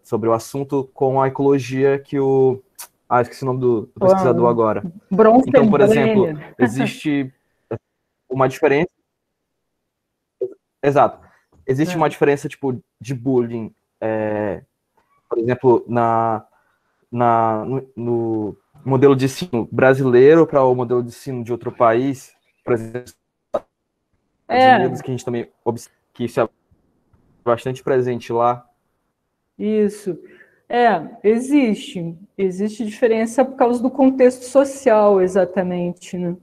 sobre o assunto com a ecologia que o... esqueci o nome do pesquisador agora. Então, por exemplo, existe uma diferença... Exato. Existe uma diferença, tipo, de bullying, por exemplo, no modelo de ensino brasileiro para o modelo de ensino de outro país, por exemplo, Estados Unidos, que a gente também observa que isso é bastante presente lá. Isso. Existe diferença por causa do contexto social, exatamente, né?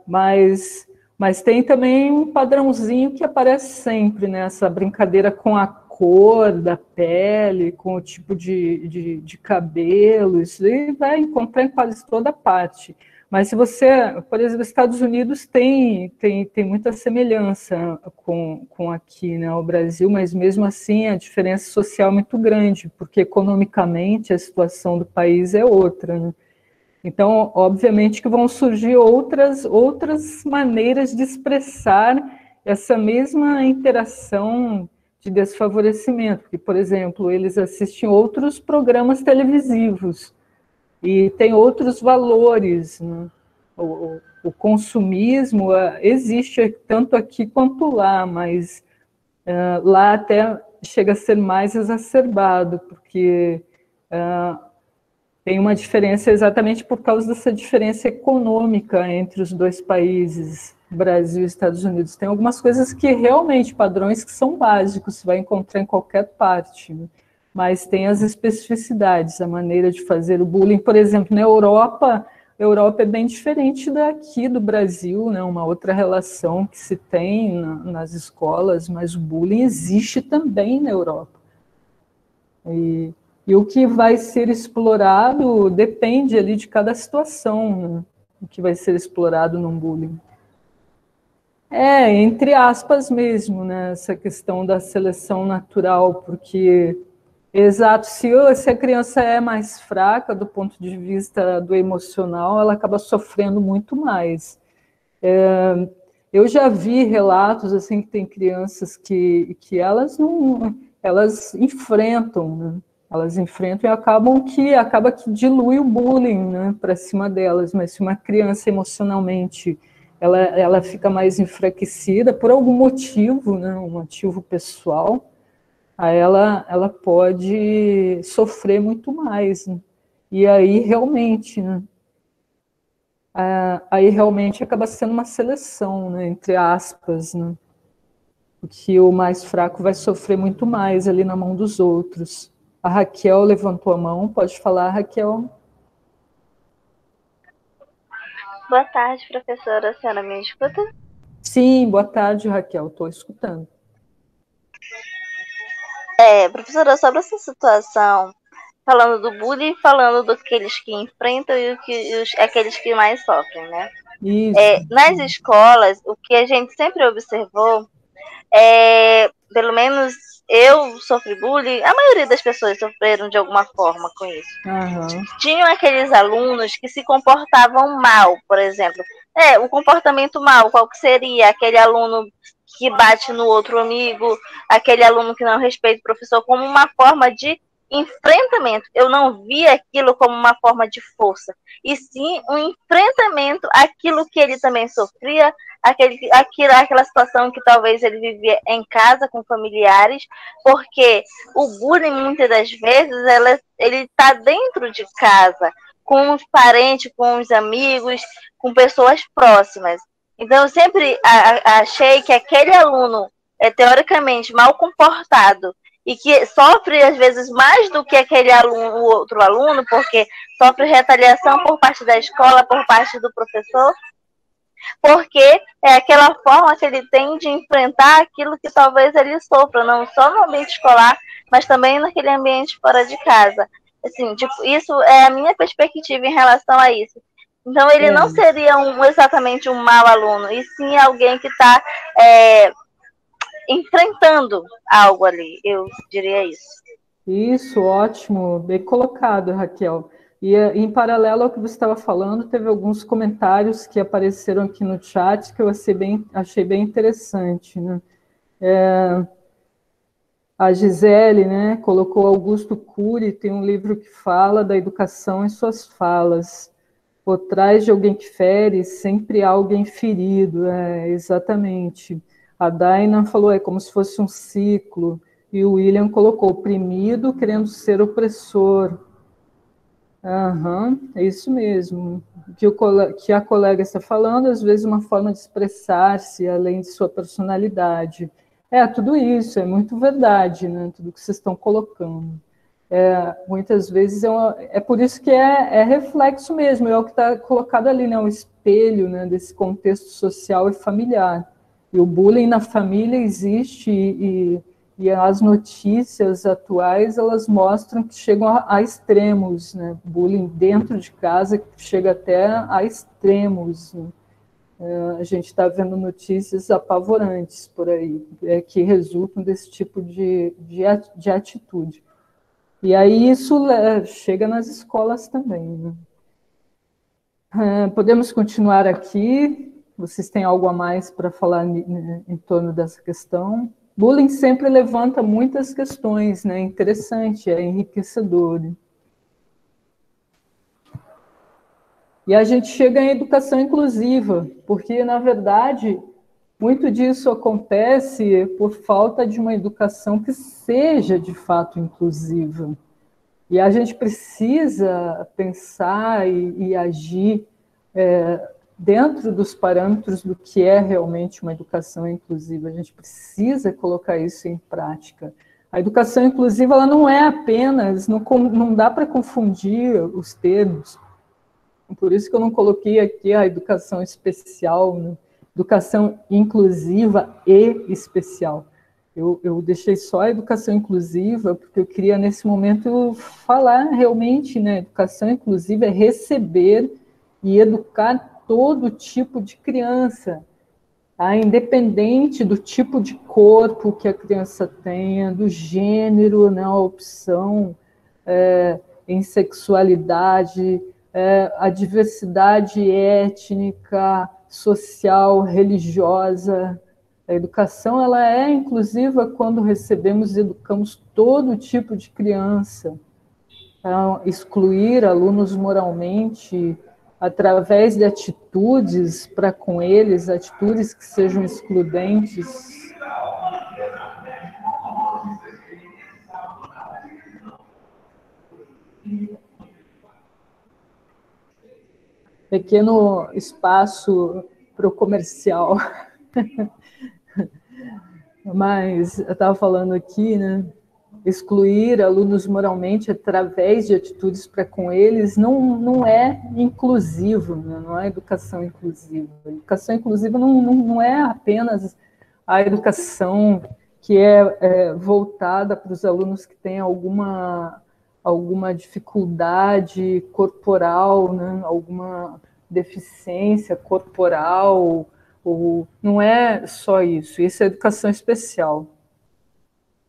Mas tem também um padrãozinho que aparece sempre, né? Essa brincadeira com a cor da pele, com o tipo de cabelo, isso aí vai encontrar em quase toda parte. Mas se você, por exemplo, os Estados Unidos tem muita semelhança com aqui, né, o Brasil, mas mesmo assim a diferença social é muito grande, porque economicamente a situação do país é outra, né? Então, obviamente que vão surgir outras maneiras de expressar essa mesma interação de desfavorecimento, porque, por exemplo, eles assistem outros programas televisivos, e tem outros valores, né? O consumismo existe tanto aqui quanto lá, mas lá até chega a ser mais exacerbado, porque tem uma diferença exatamente por causa dessa diferença econômica entre os dois países, Brasil e Estados Unidos. Tem algumas coisas que realmente, padrões que são básicos, você vai encontrar em qualquer parte, né? Mas tem as especificidades, a maneira de fazer o bullying. Por exemplo, na Europa, a Europa é bem diferente daqui do Brasil, né? Uma outra relação que se tem nas escolas, mas o bullying existe também na Europa. E o que vai ser explorado depende ali de cada situação, né? O que vai ser explorado num bullying. Entre aspas mesmo, né? Essa questão da seleção natural, porque... Exato, se a criança é mais fraca do ponto de vista do emocional, ela acaba sofrendo muito mais. Eu já vi relatos assim que tem crianças que elas enfrentam, né? Elas enfrentam e acaba que dilui o bullying, né, para cima delas. Mas se uma criança emocionalmente ela fica mais enfraquecida por algum motivo, né, um motivo pessoal, aí ela pode sofrer muito mais, né? E aí realmente, né? Aí realmente acaba sendo uma seleção, né, entre aspas, né? Porque o mais fraco vai sofrer muito mais ali na mão dos outros. A Raquel levantou a mão, pode falar, Raquel. Boa tarde, professora. A senhora me escuta? Sim, boa tarde, Raquel, estou escutando. Professora, sobre essa situação, falando do bullying, falando daqueles que enfrentam e aqueles que mais sofrem, né? Isso. Nas escolas, o que a gente sempre observou, pelo menos eu sofri bullying, a maioria das pessoas sofreram de alguma forma com isso. Uhum. Tinham aqueles alunos que se comportavam mal, por exemplo. O comportamento mal, qual que seria? Aquele aluno que bate no outro amigo, aquele aluno que não respeita o professor, como uma forma de enfrentamento. Eu não via aquilo como uma forma de força, e sim um enfrentamento àquilo que ele também sofria, aquela situação que talvez ele vivia em casa com familiares, porque o bullying, muitas das vezes, ele está dentro de casa, com os parentes, com os amigos, com pessoas próximas. Então, eu sempre achei que aquele aluno teoricamente mal comportado, e que sofre, às vezes, mais do que aquele aluno, o outro aluno, porque sofre retaliação por parte da escola, por parte do professor, porque é aquela forma que ele tem de enfrentar aquilo que talvez ele sofra, não só no ambiente escolar, mas também naquele ambiente fora de casa. Assim, tipo, isso é a minha perspectiva em relação a isso. Então, ele não seria exatamente um mau aluno, e sim alguém que está enfrentando algo ali, eu diria isso. Isso, ótimo, bem colocado, Raquel. E em paralelo ao que você estava falando, teve alguns comentários que apareceram aqui no chat que eu achei bem interessante, né? A Gisele, né, colocou Augusto Cury, tem um livro que fala da educação em suas falas. Por trás de alguém que fere, sempre há alguém ferido. Exatamente. A Daina falou, é como se fosse um ciclo. E o William colocou, oprimido querendo ser opressor. É isso mesmo. Que a colega está falando, às vezes uma forma de expressar-se, além de sua personalidade. Tudo isso, é muito verdade, né? Tudo que vocês estão colocando. Muitas vezes é por isso que é reflexo mesmo, é o que está colocado ali, né? O espelho, né, desse contexto social e familiar. E o bullying na família existe e as notícias atuais, elas mostram que chegam a extremos, né? Bullying dentro de casa que chega até a extremos, né? A gente está vendo notícias apavorantes por aí, que resultam desse tipo de atitude. E aí isso chega nas escolas também, né? Podemos continuar aqui. Vocês têm algo a mais para falar em torno dessa questão? Bullying sempre levanta muitas questões, né? Interessante, é enriquecedor. E a gente chega em educação inclusiva, porque, na verdade, muito disso acontece por falta de uma educação que seja, de fato, inclusiva. E a gente precisa pensar e agir dentro dos parâmetros do que é realmente uma educação inclusiva. A gente precisa colocar isso em prática. A educação inclusiva ela não é apenas, não dá para confundir os termos. Por isso que eu não coloquei aqui a educação especial, né? Educação inclusiva e especial. Eu deixei só a educação inclusiva, porque eu queria, nesse momento, falar realmente, né? Educação inclusiva é receber e educar todo tipo de criança, independente do tipo de corpo que a criança tenha, do gênero, né? A opção em sexualidade, a diversidade étnica, social, religiosa. A educação ela é inclusiva quando recebemos e educamos todo tipo de criança. Excluir alunos moralmente através de atitudes para com eles, atitudes que sejam excludentes. Pequeno espaço para o comercial. Mas eu estava falando aqui, né? Excluir alunos moralmente através de atitudes para com eles não é inclusivo, né? Não é educação inclusiva. A educação inclusiva não é apenas a educação que é voltada para os alunos que têm alguma dificuldade corporal, né? Alguma deficiência corporal, não é só isso. Isso é educação especial.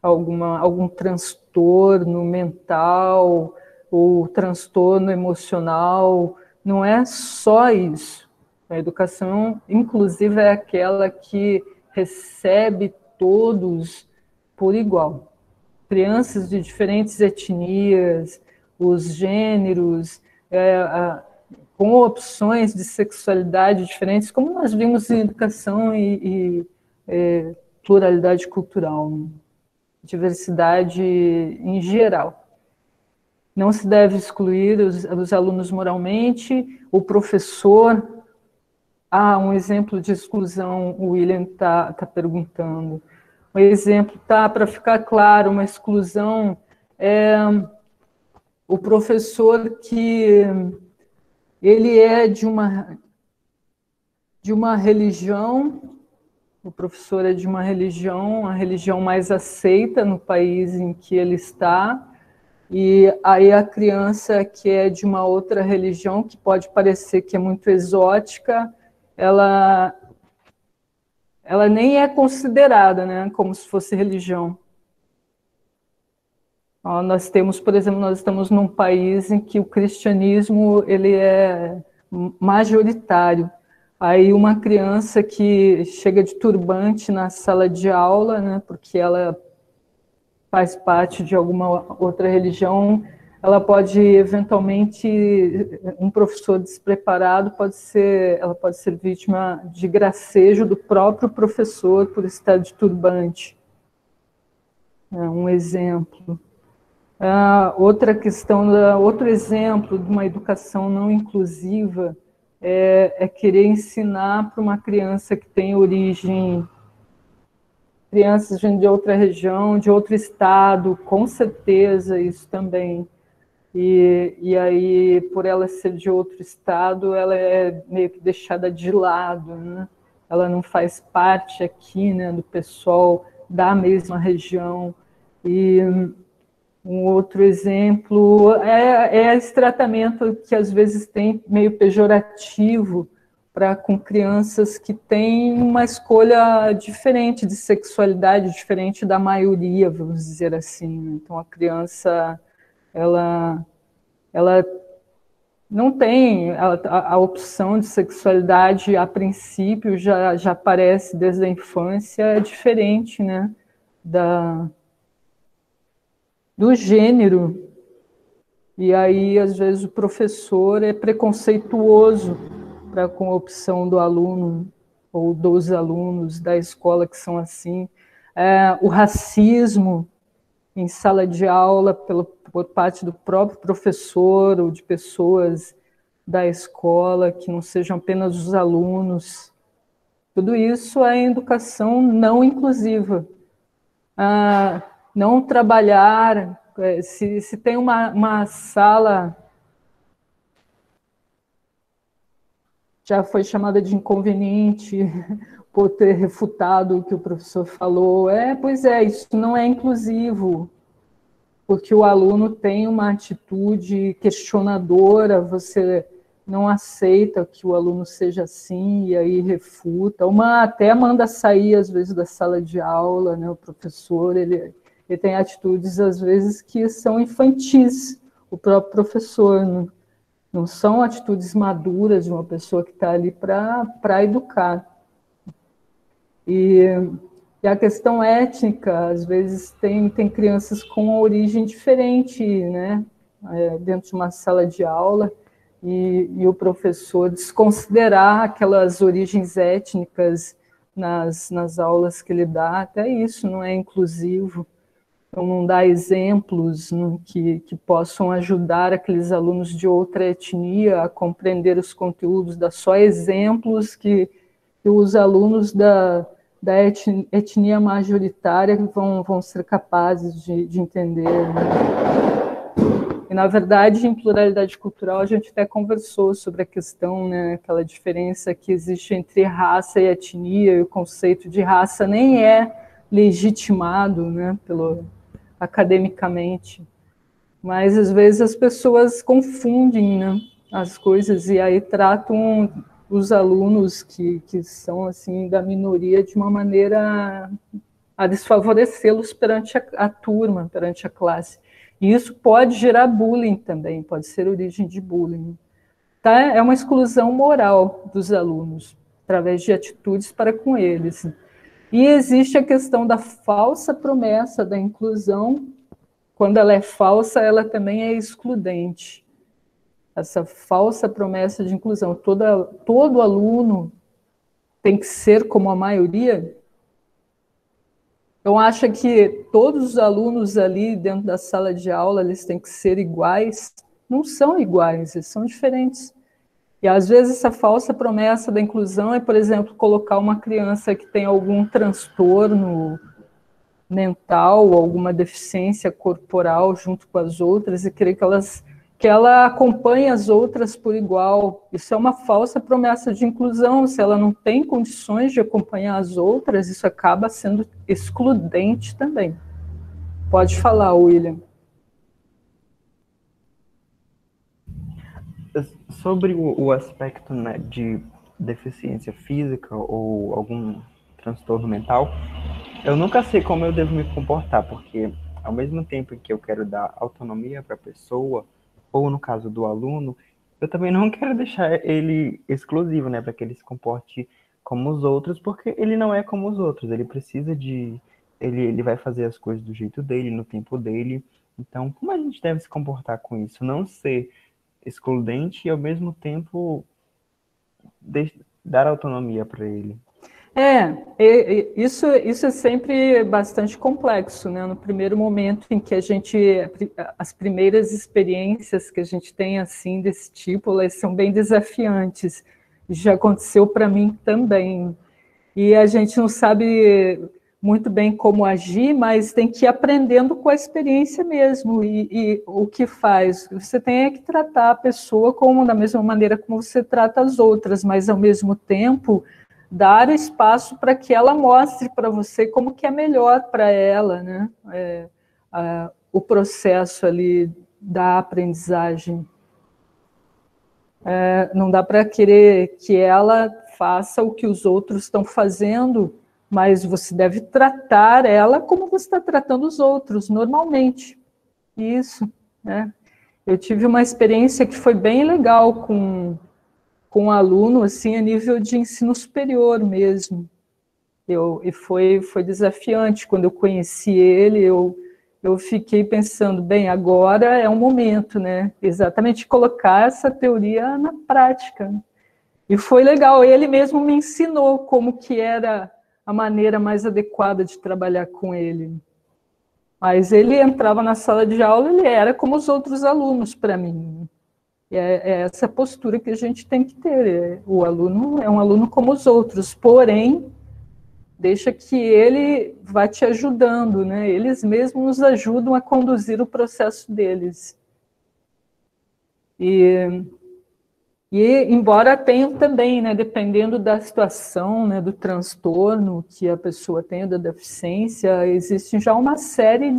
Algum transtorno mental ou transtorno emocional, não é só isso. A educação inclusiva é aquela que recebe todos por igual. Crianças de diferentes etnias, os gêneros, com opções de sexualidade diferentes, como nós vimos em educação e pluralidade cultural, né? Diversidade em geral. Não se deve excluir os alunos moralmente, o professor. Um exemplo de exclusão, o William está perguntando. Um exemplo, tá, para ficar claro, uma exclusão é o professor que ele é de uma religião, o professor é de uma religião, a religião mais aceita no país em que ele está, e aí a criança que é de uma outra religião, que pode parecer que é muito exótica, ela nem é considerada, né, como se fosse religião. Nós temos, por exemplo, nós estamos num país em que o cristianismo ele é majoritário. Aí uma criança que chega de turbante na sala de aula, né, porque ela faz parte de alguma outra religião, ela pode eventualmente, um professor despreparado ela pode ser vítima de gracejo do próprio professor por estar de turbante. É um exemplo. Outra questão, outro exemplo de uma educação não inclusiva é querer ensinar para uma criança que tem origem, crianças de outra região, de outro estado, com certeza isso também. E aí, por ela ser de outro estado, ela é meio que deixada de lado, né? Ela não faz parte aqui, né, do pessoal da mesma região. E um outro exemplo é esse tratamento que às vezes tem meio pejorativo com crianças que têm uma escolha diferente de sexualidade, diferente da maioria, vamos dizer assim. Então a criança ela não tem a opção de sexualidade, a princípio já aparece desde a infância, é diferente, né, do gênero. E aí, às vezes, o professor é preconceituoso com a opção do aluno ou dos alunos da escola que são assim. O racismo em sala de aula por parte do próprio professor ou de pessoas da escola, que não sejam apenas os alunos. Tudo isso é educação não inclusiva. Não trabalhar, se tem uma sala, já foi chamada de inconveniente por ter refutado o que o professor falou. Pois é, isso não é inclusivo, porque o aluno tem uma atitude questionadora, você não aceita que o aluno seja assim, e aí refuta, até manda sair, às vezes, da sala de aula, né? O professor, ele tem atitudes, às vezes, que são infantis, o próprio professor, não são atitudes maduras de uma pessoa que está ali para educar. E a questão étnica, às vezes, tem crianças com origem diferente, né? Dentro de uma sala de aula, e o professor desconsiderar aquelas origens étnicas nas aulas que ele dá, até isso não é inclusivo. Então, não dá exemplos que possam ajudar aqueles alunos de outra etnia a compreender os conteúdos, dá só exemplos que os alunos da etnia majoritária vão ser capazes de entender, né? E, na verdade, em pluralidade cultural, a gente até conversou sobre a questão, né, aquela diferença que existe entre raça e etnia, e o conceito de raça nem é legitimado, né, academicamente. Mas, às vezes, as pessoas confundem, né, as coisas e aí tratam os alunos que são assim da minoria de uma maneira a desfavorecê-los perante a turma, perante a classe. E isso pode gerar bullying também, pode ser origem de bullying. Tá? É uma exclusão moral dos alunos, através de atitudes para com eles. E existe a questão da falsa promessa da inclusão. Quando ela é falsa, ela também é excludente. Essa falsa promessa de inclusão. Todo aluno tem que ser como a maioria. Então, acha que todos os alunos ali dentro da sala de aula, eles têm que ser iguais? Não são iguais, eles são diferentes. E, às vezes, essa falsa promessa da inclusão é, por exemplo, colocar uma criança que tem algum transtorno mental, alguma deficiência corporal junto com as outras e querer que ela acompanhe as outras por igual. Isso é uma falsa promessa de inclusão. Se ela não tem condições de acompanhar as outras, isso acaba sendo excludente também. Pode falar, William. Sobre o aspecto, né, de deficiência física ou algum transtorno mental, eu nunca sei como eu devo me comportar, porque ao mesmo tempo em que eu quero dar autonomia para a pessoa, ou no caso do aluno, eu também não quero deixar ele exclusivo, né, para que ele se comporte como os outros, porque ele não é como os outros, ele precisa de... Ele vai fazer as coisas do jeito dele, no tempo dele. Então, como a gente deve se comportar com isso? Não ser excludente e, ao mesmo tempo, dar autonomia para ele. Isso é sempre bastante complexo, né? No primeiro momento em que as primeiras experiências que a gente tem assim desse tipo, elas são bem desafiantes. Já aconteceu para mim também. E a gente não sabe muito bem como agir, mas tem que ir aprendendo com a experiência mesmo. E o que faz? Você tem que tratar a pessoa da mesma maneira como você trata as outras, mas ao mesmo tempo dar espaço para que ela mostre para você como que é melhor para ela, né? O processo ali da aprendizagem. Não dá para querer que ela faça o que os outros estão fazendo, mas você deve tratar ela como você está tratando os outros, normalmente. Isso, né? Eu tive uma experiência que foi bem legal com um aluno, assim, a nível de ensino superior mesmo. E foi desafiante. Quando eu conheci ele, eu fiquei pensando, bem, agora é um momento, né? Exatamente colocar essa teoria na prática. E foi legal, ele mesmo me ensinou como que era a maneira mais adequada de trabalhar com ele. Mas ele entrava na sala de aula, ele era como os outros alunos para mim. É essa postura que a gente tem que ter. O aluno é um aluno como os outros, porém, deixa que ele vá te ajudando, né? Eles mesmos nos ajudam a conduzir o processo deles. E embora tenham também, né, dependendo da situação, né, do transtorno que a pessoa tem, da deficiência, existe já uma série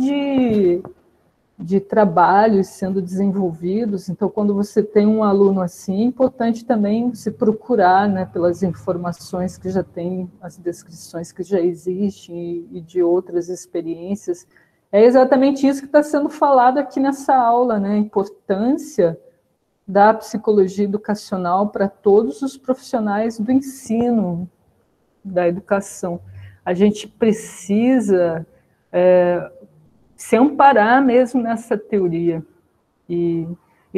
de trabalhos sendo desenvolvidos. Então, quando você tem um aluno assim, é importante também se procurar, né, pelas informações que já tem, as descrições que já existem e de outras experiências. É exatamente isso que está sendo falado aqui nessa aula, né, a importância da psicologia educacional para todos os profissionais do ensino, da educação. A gente precisa se amparar mesmo nessa teoria e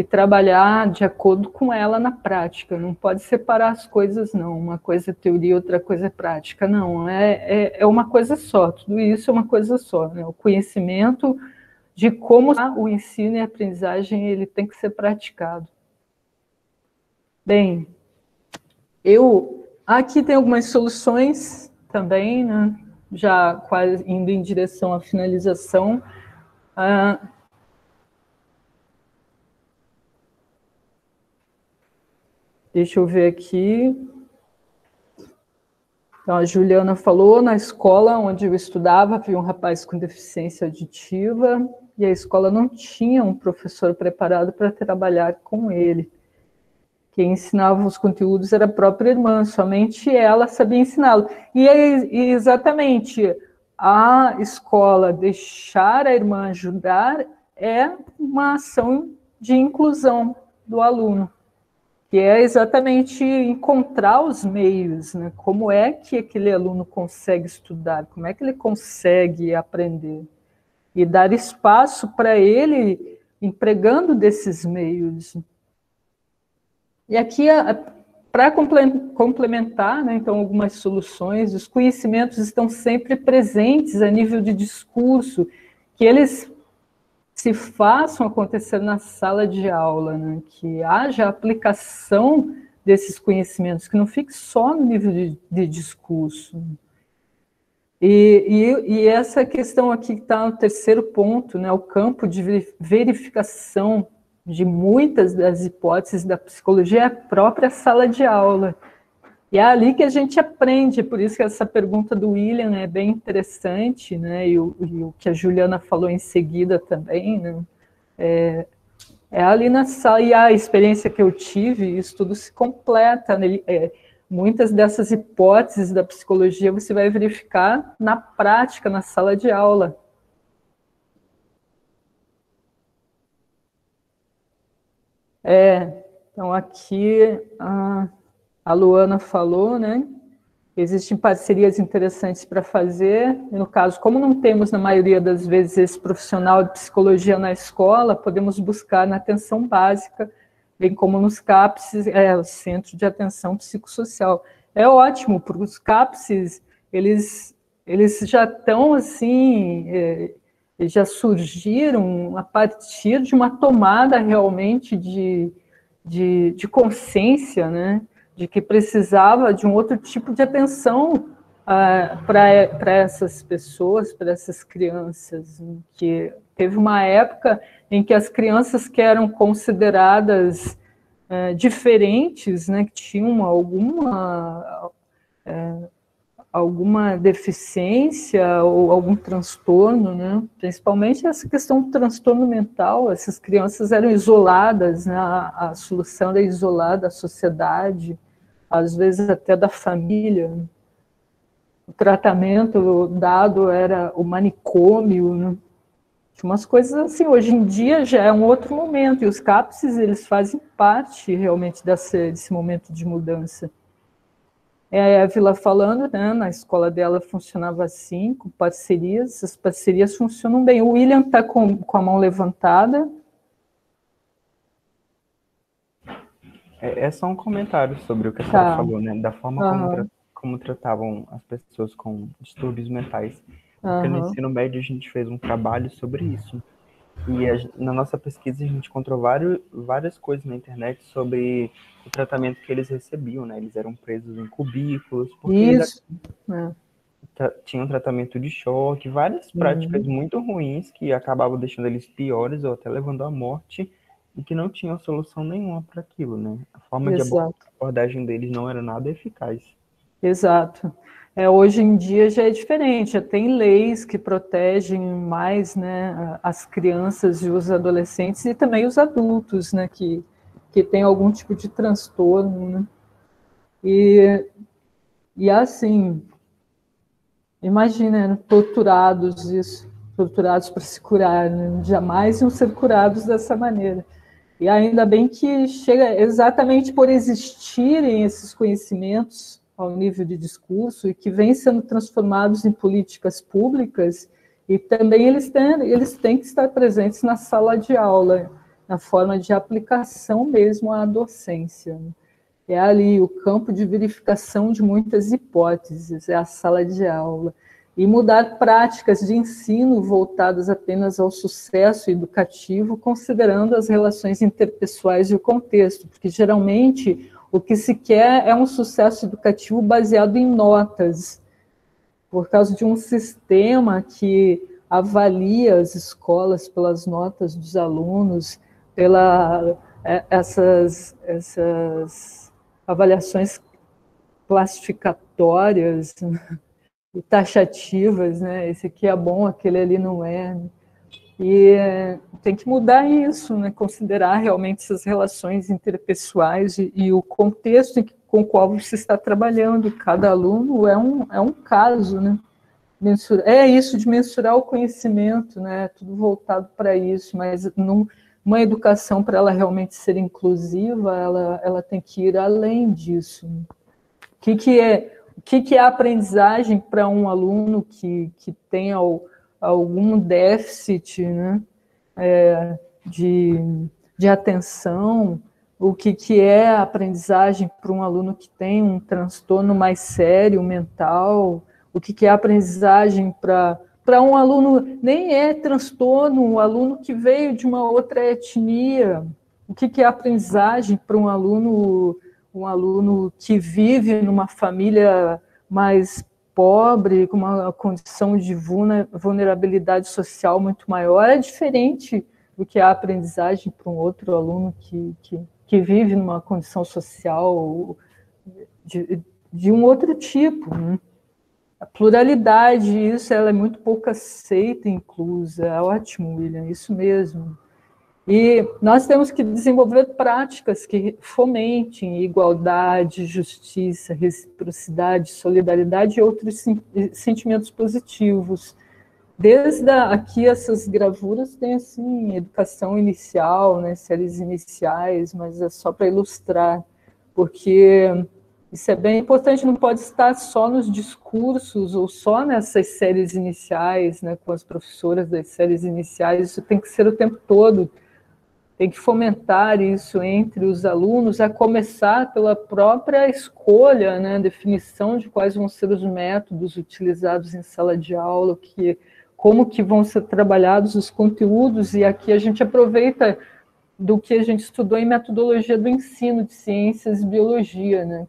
trabalhar de acordo com ela na prática. Não pode separar as coisas, não. Uma coisa é teoria, outra coisa é prática. Não, é uma coisa só. Tudo isso é uma coisa só, né? O conhecimento de como o ensino e a aprendizagem ele tem que ser praticado. Bem, aqui tem algumas soluções também, né? Já quase indo em direção à finalização. Deixa eu ver aqui. Então, a Juliana falou, na escola onde eu estudava, havia um rapaz com deficiência auditiva, e a escola não tinha um professor preparado para trabalhar com ele. Quem ensinava os conteúdos era a própria irmã, somente ela sabia ensiná-lo. E exatamente, a escola deixar a irmã ajudar é uma ação de inclusão do aluno, que é exatamente encontrar os meios, né? Como é que aquele aluno consegue estudar, como é que ele consegue aprender, e dar espaço para ele empregando desses meios. E aqui, para complementar, né, então, algumas soluções, os conhecimentos estão sempre presentes a nível de discurso, que eles se façam acontecer na sala de aula, né, que haja aplicação desses conhecimentos, que não fique só no nível de discurso. E essa questão aqui que está no terceiro ponto, né, o campo de verificação de muitas das hipóteses da psicologia é a própria sala de aula. E é ali que a gente aprende, por isso que essa pergunta do William é bem interessante, né, e o que a Juliana falou em seguida também, né, é ali na sala, e a experiência que eu tive, isso tudo se completa, né, muitas dessas hipóteses da psicologia você vai verificar na prática, na sala de aula. Então aqui a Luana falou, né? Existem parcerias interessantes para fazer, e no caso, como não temos na maioria das vezes esse profissional de psicologia na escola, podemos buscar na atenção básica, bem como nos CAPSs, o Centro de Atenção Psicossocial. É ótimo, porque os CAPSs, eles já estão assim, já surgiram a partir de uma tomada realmente de consciência, né? De que precisava de um outro tipo de atenção para essas pessoas, para essas crianças, que teve uma época em que as crianças que eram consideradas diferentes, né, que tinham alguma deficiência ou algum transtorno, né, principalmente essa questão do transtorno mental, essas crianças eram isoladas, né, a solução era isolada da sociedade, às vezes até da família. O tratamento dado era o manicômio, né? Umas coisas assim, hoje em dia já é um outro momento, e os CAPSs, eles fazem parte realmente desse momento de mudança. A Évila falando, né, na escola dela funcionava assim, com parcerias, as parcerias funcionam bem. O William está com a mão levantada. É só um comentário sobre o que a senhora falou, né? Da forma como tratavam as pessoas com distúrbios mentais. Porque no ensino médio a gente fez um trabalho sobre isso. E na nossa pesquisa a gente encontrou várias coisas na internet sobre o tratamento que eles recebiam, né? Eles eram presos em cubículos, porque eles tinham tratamento de choque, várias práticas muito ruins que acabavam deixando eles piores ou até levando à morte, e que não tinham solução nenhuma para aquilo, né? A forma de abordagem deles não era nada eficaz. Exato. Hoje em dia já é diferente, já tem leis que protegem mais, né, as crianças e os adolescentes e também os adultos, né, que têm algum tipo de transtorno, né? E assim, imagina, torturados para se curar, né? Jamais iam ser curados dessa maneira. E ainda bem que chega exatamente por existirem esses conhecimentos ao nível de discurso e que vêm sendo transformados em políticas públicas, e também eles têm que estar presentes na sala de aula, na forma de aplicação mesmo à docência. É ali o campo de verificação de muitas hipóteses, é a sala de aula. E mudar práticas de ensino voltadas apenas ao sucesso educativo, considerando as relações interpessoais e o contexto, porque geralmente o que se quer é um sucesso educativo baseado em notas, por causa de um sistema que avalia as escolas pelas notas dos alunos, essas avaliações classificatórias e taxativas, né? Esse aqui é bom, aquele ali não é. E tem que mudar isso, né? Considerar realmente essas relações interpessoais e o contexto com o qual você está trabalhando. Cada aluno é um caso, né? É isso de mensurar o conhecimento, né? Tudo voltado para isso, mas uma educação, para ela realmente ser inclusiva, ela tem que ir além disso. O que é a aprendizagem para um aluno que tem algum déficit, né, de atenção? O que é a aprendizagem para um aluno que tem um transtorno mais sério, mental? O que é a aprendizagem para um aluno, nem é transtorno, um aluno que veio de uma outra etnia? O que é a aprendizagem para um aluno que vive numa família mais pobre, com uma condição de vulnerabilidade social muito maior, é diferente do que a aprendizagem para um outro aluno que vive numa condição social de um outro tipo, né? A pluralidade, isso ela é muito pouco aceita e inclusa. É ótimo, William, isso mesmo. E nós temos que desenvolver práticas que fomentem igualdade, justiça, reciprocidade, solidariedade e outros sentimentos positivos. Desde aqui, essas gravuras têm, assim, educação inicial, né, séries iniciais, mas é só para ilustrar, porque isso é bem importante, não pode estar só nos discursos ou só nessas séries iniciais, né, com as professoras das séries iniciais, isso tem que ser o tempo todo. Tem que fomentar isso entre os alunos, a começar pela própria escolha, né, definição de quais vão ser os métodos utilizados em sala de aula, como que vão ser trabalhados os conteúdos, e aqui a gente aproveita do que a gente estudou em metodologia do ensino de ciências e biologia, né?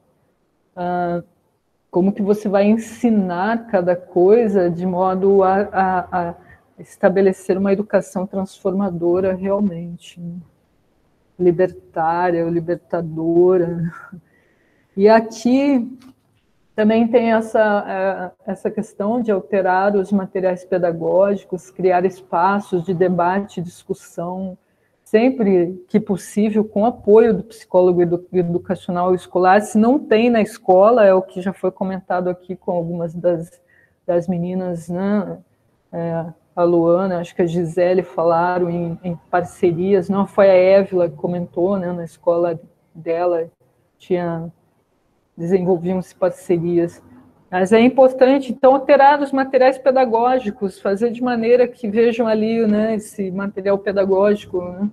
Como que você vai ensinar cada coisa de modo a estabelecer uma educação transformadora realmente, né? Libertária, libertadora. E aqui também tem essa questão de alterar os materiais pedagógicos, criar espaços de debate e discussão, sempre que possível, com apoio do psicólogo educacional escolar. Se não tem na escola, é o que já foi comentado aqui com algumas das meninas, né? A Luana, acho que a Gisele falaram em parcerias, não foi a Évila que comentou, né? Na escola dela desenvolviam-se parcerias. Mas é importante, então, alterar os materiais pedagógicos, fazer de maneira que vejam ali, né, esse material pedagógico, né,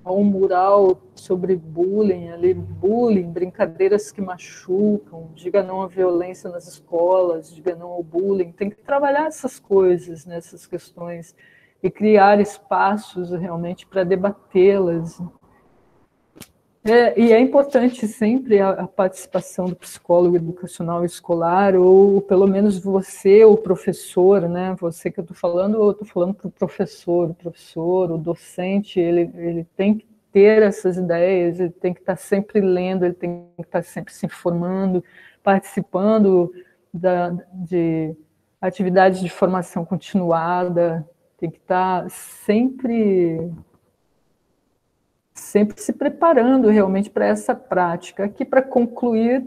um mural sobre bullying, ali, bullying, brincadeiras que machucam, diga não à violência nas escolas, diga não ao bullying, tem que trabalhar essas coisas, né, essas questões, e criar espaços realmente para debatê-las. E é importante sempre a participação do psicólogo educacional escolar, ou pelo menos você, o professor, né? Você que eu estou falando, ou eu estou falando para o professor, o docente, ele tem que ter essas ideias, ele tem que estar sempre lendo, ele tem que estar sempre se informando, participando de atividades de formação continuada, tem que estar sempre se preparando realmente para essa prática. Aqui, para concluir,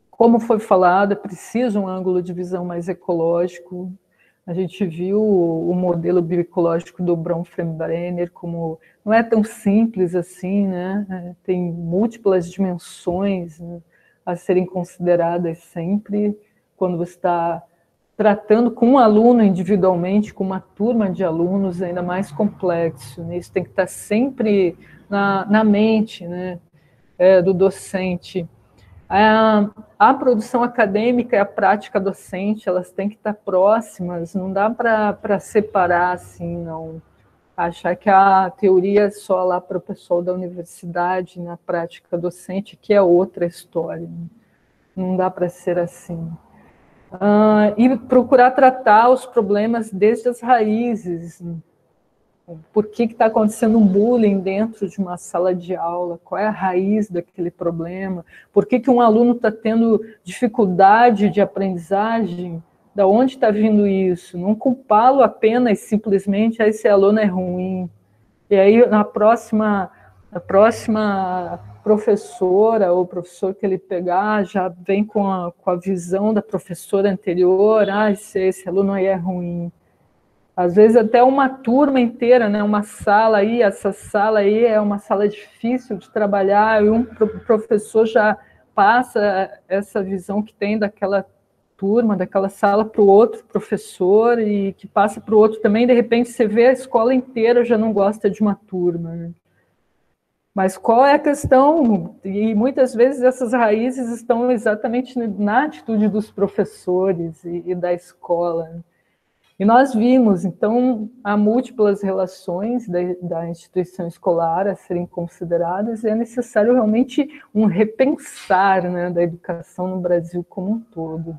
como foi falado, é preciso um ângulo de visão mais ecológico. A gente viu o modelo bioecológico do Bronfenbrenner como não é tão simples assim, né? Tem múltiplas dimensões, né, a serem consideradas sempre quando você está tratando com um aluno individualmente, com uma turma de alunos, ainda mais complexo, né? Isso tem que estar sempre na mente, né, do docente. A produção acadêmica e a prática docente, elas têm que estar próximas, não dá para separar assim, não. Achar que a teoria é só lá para o pessoal da universidade, na prática docente, que é outra história. Não dá para ser assim. E procurar tratar os problemas desde as raízes. Por que está acontecendo um bullying dentro de uma sala de aula? Qual é a raiz daquele problema? Por que um aluno está tendo dificuldade de aprendizagem? Da onde está vindo isso? Não culpá-lo apenas simplesmente, esse aluno é ruim. E aí, na próxima professora ou professor que ele pegar, já vem com a visão da professora anterior, esse aluno aí é ruim. Às vezes até uma turma inteira, né, uma sala aí, essa sala aí é uma sala difícil de trabalhar, e um professor já passa essa visão que tem daquela turma, daquela sala para o outro professor, e que passa para o outro também, de repente você vê a escola inteira já não gosta de uma turma, né? Mas qual é a questão? E muitas vezes essas raízes estão exatamente na atitude dos professores e da escola. E nós vimos, então, há múltiplas relações da instituição escolar a serem consideradas, e é necessário realmente um repensar, né, da educação no Brasil como um todo.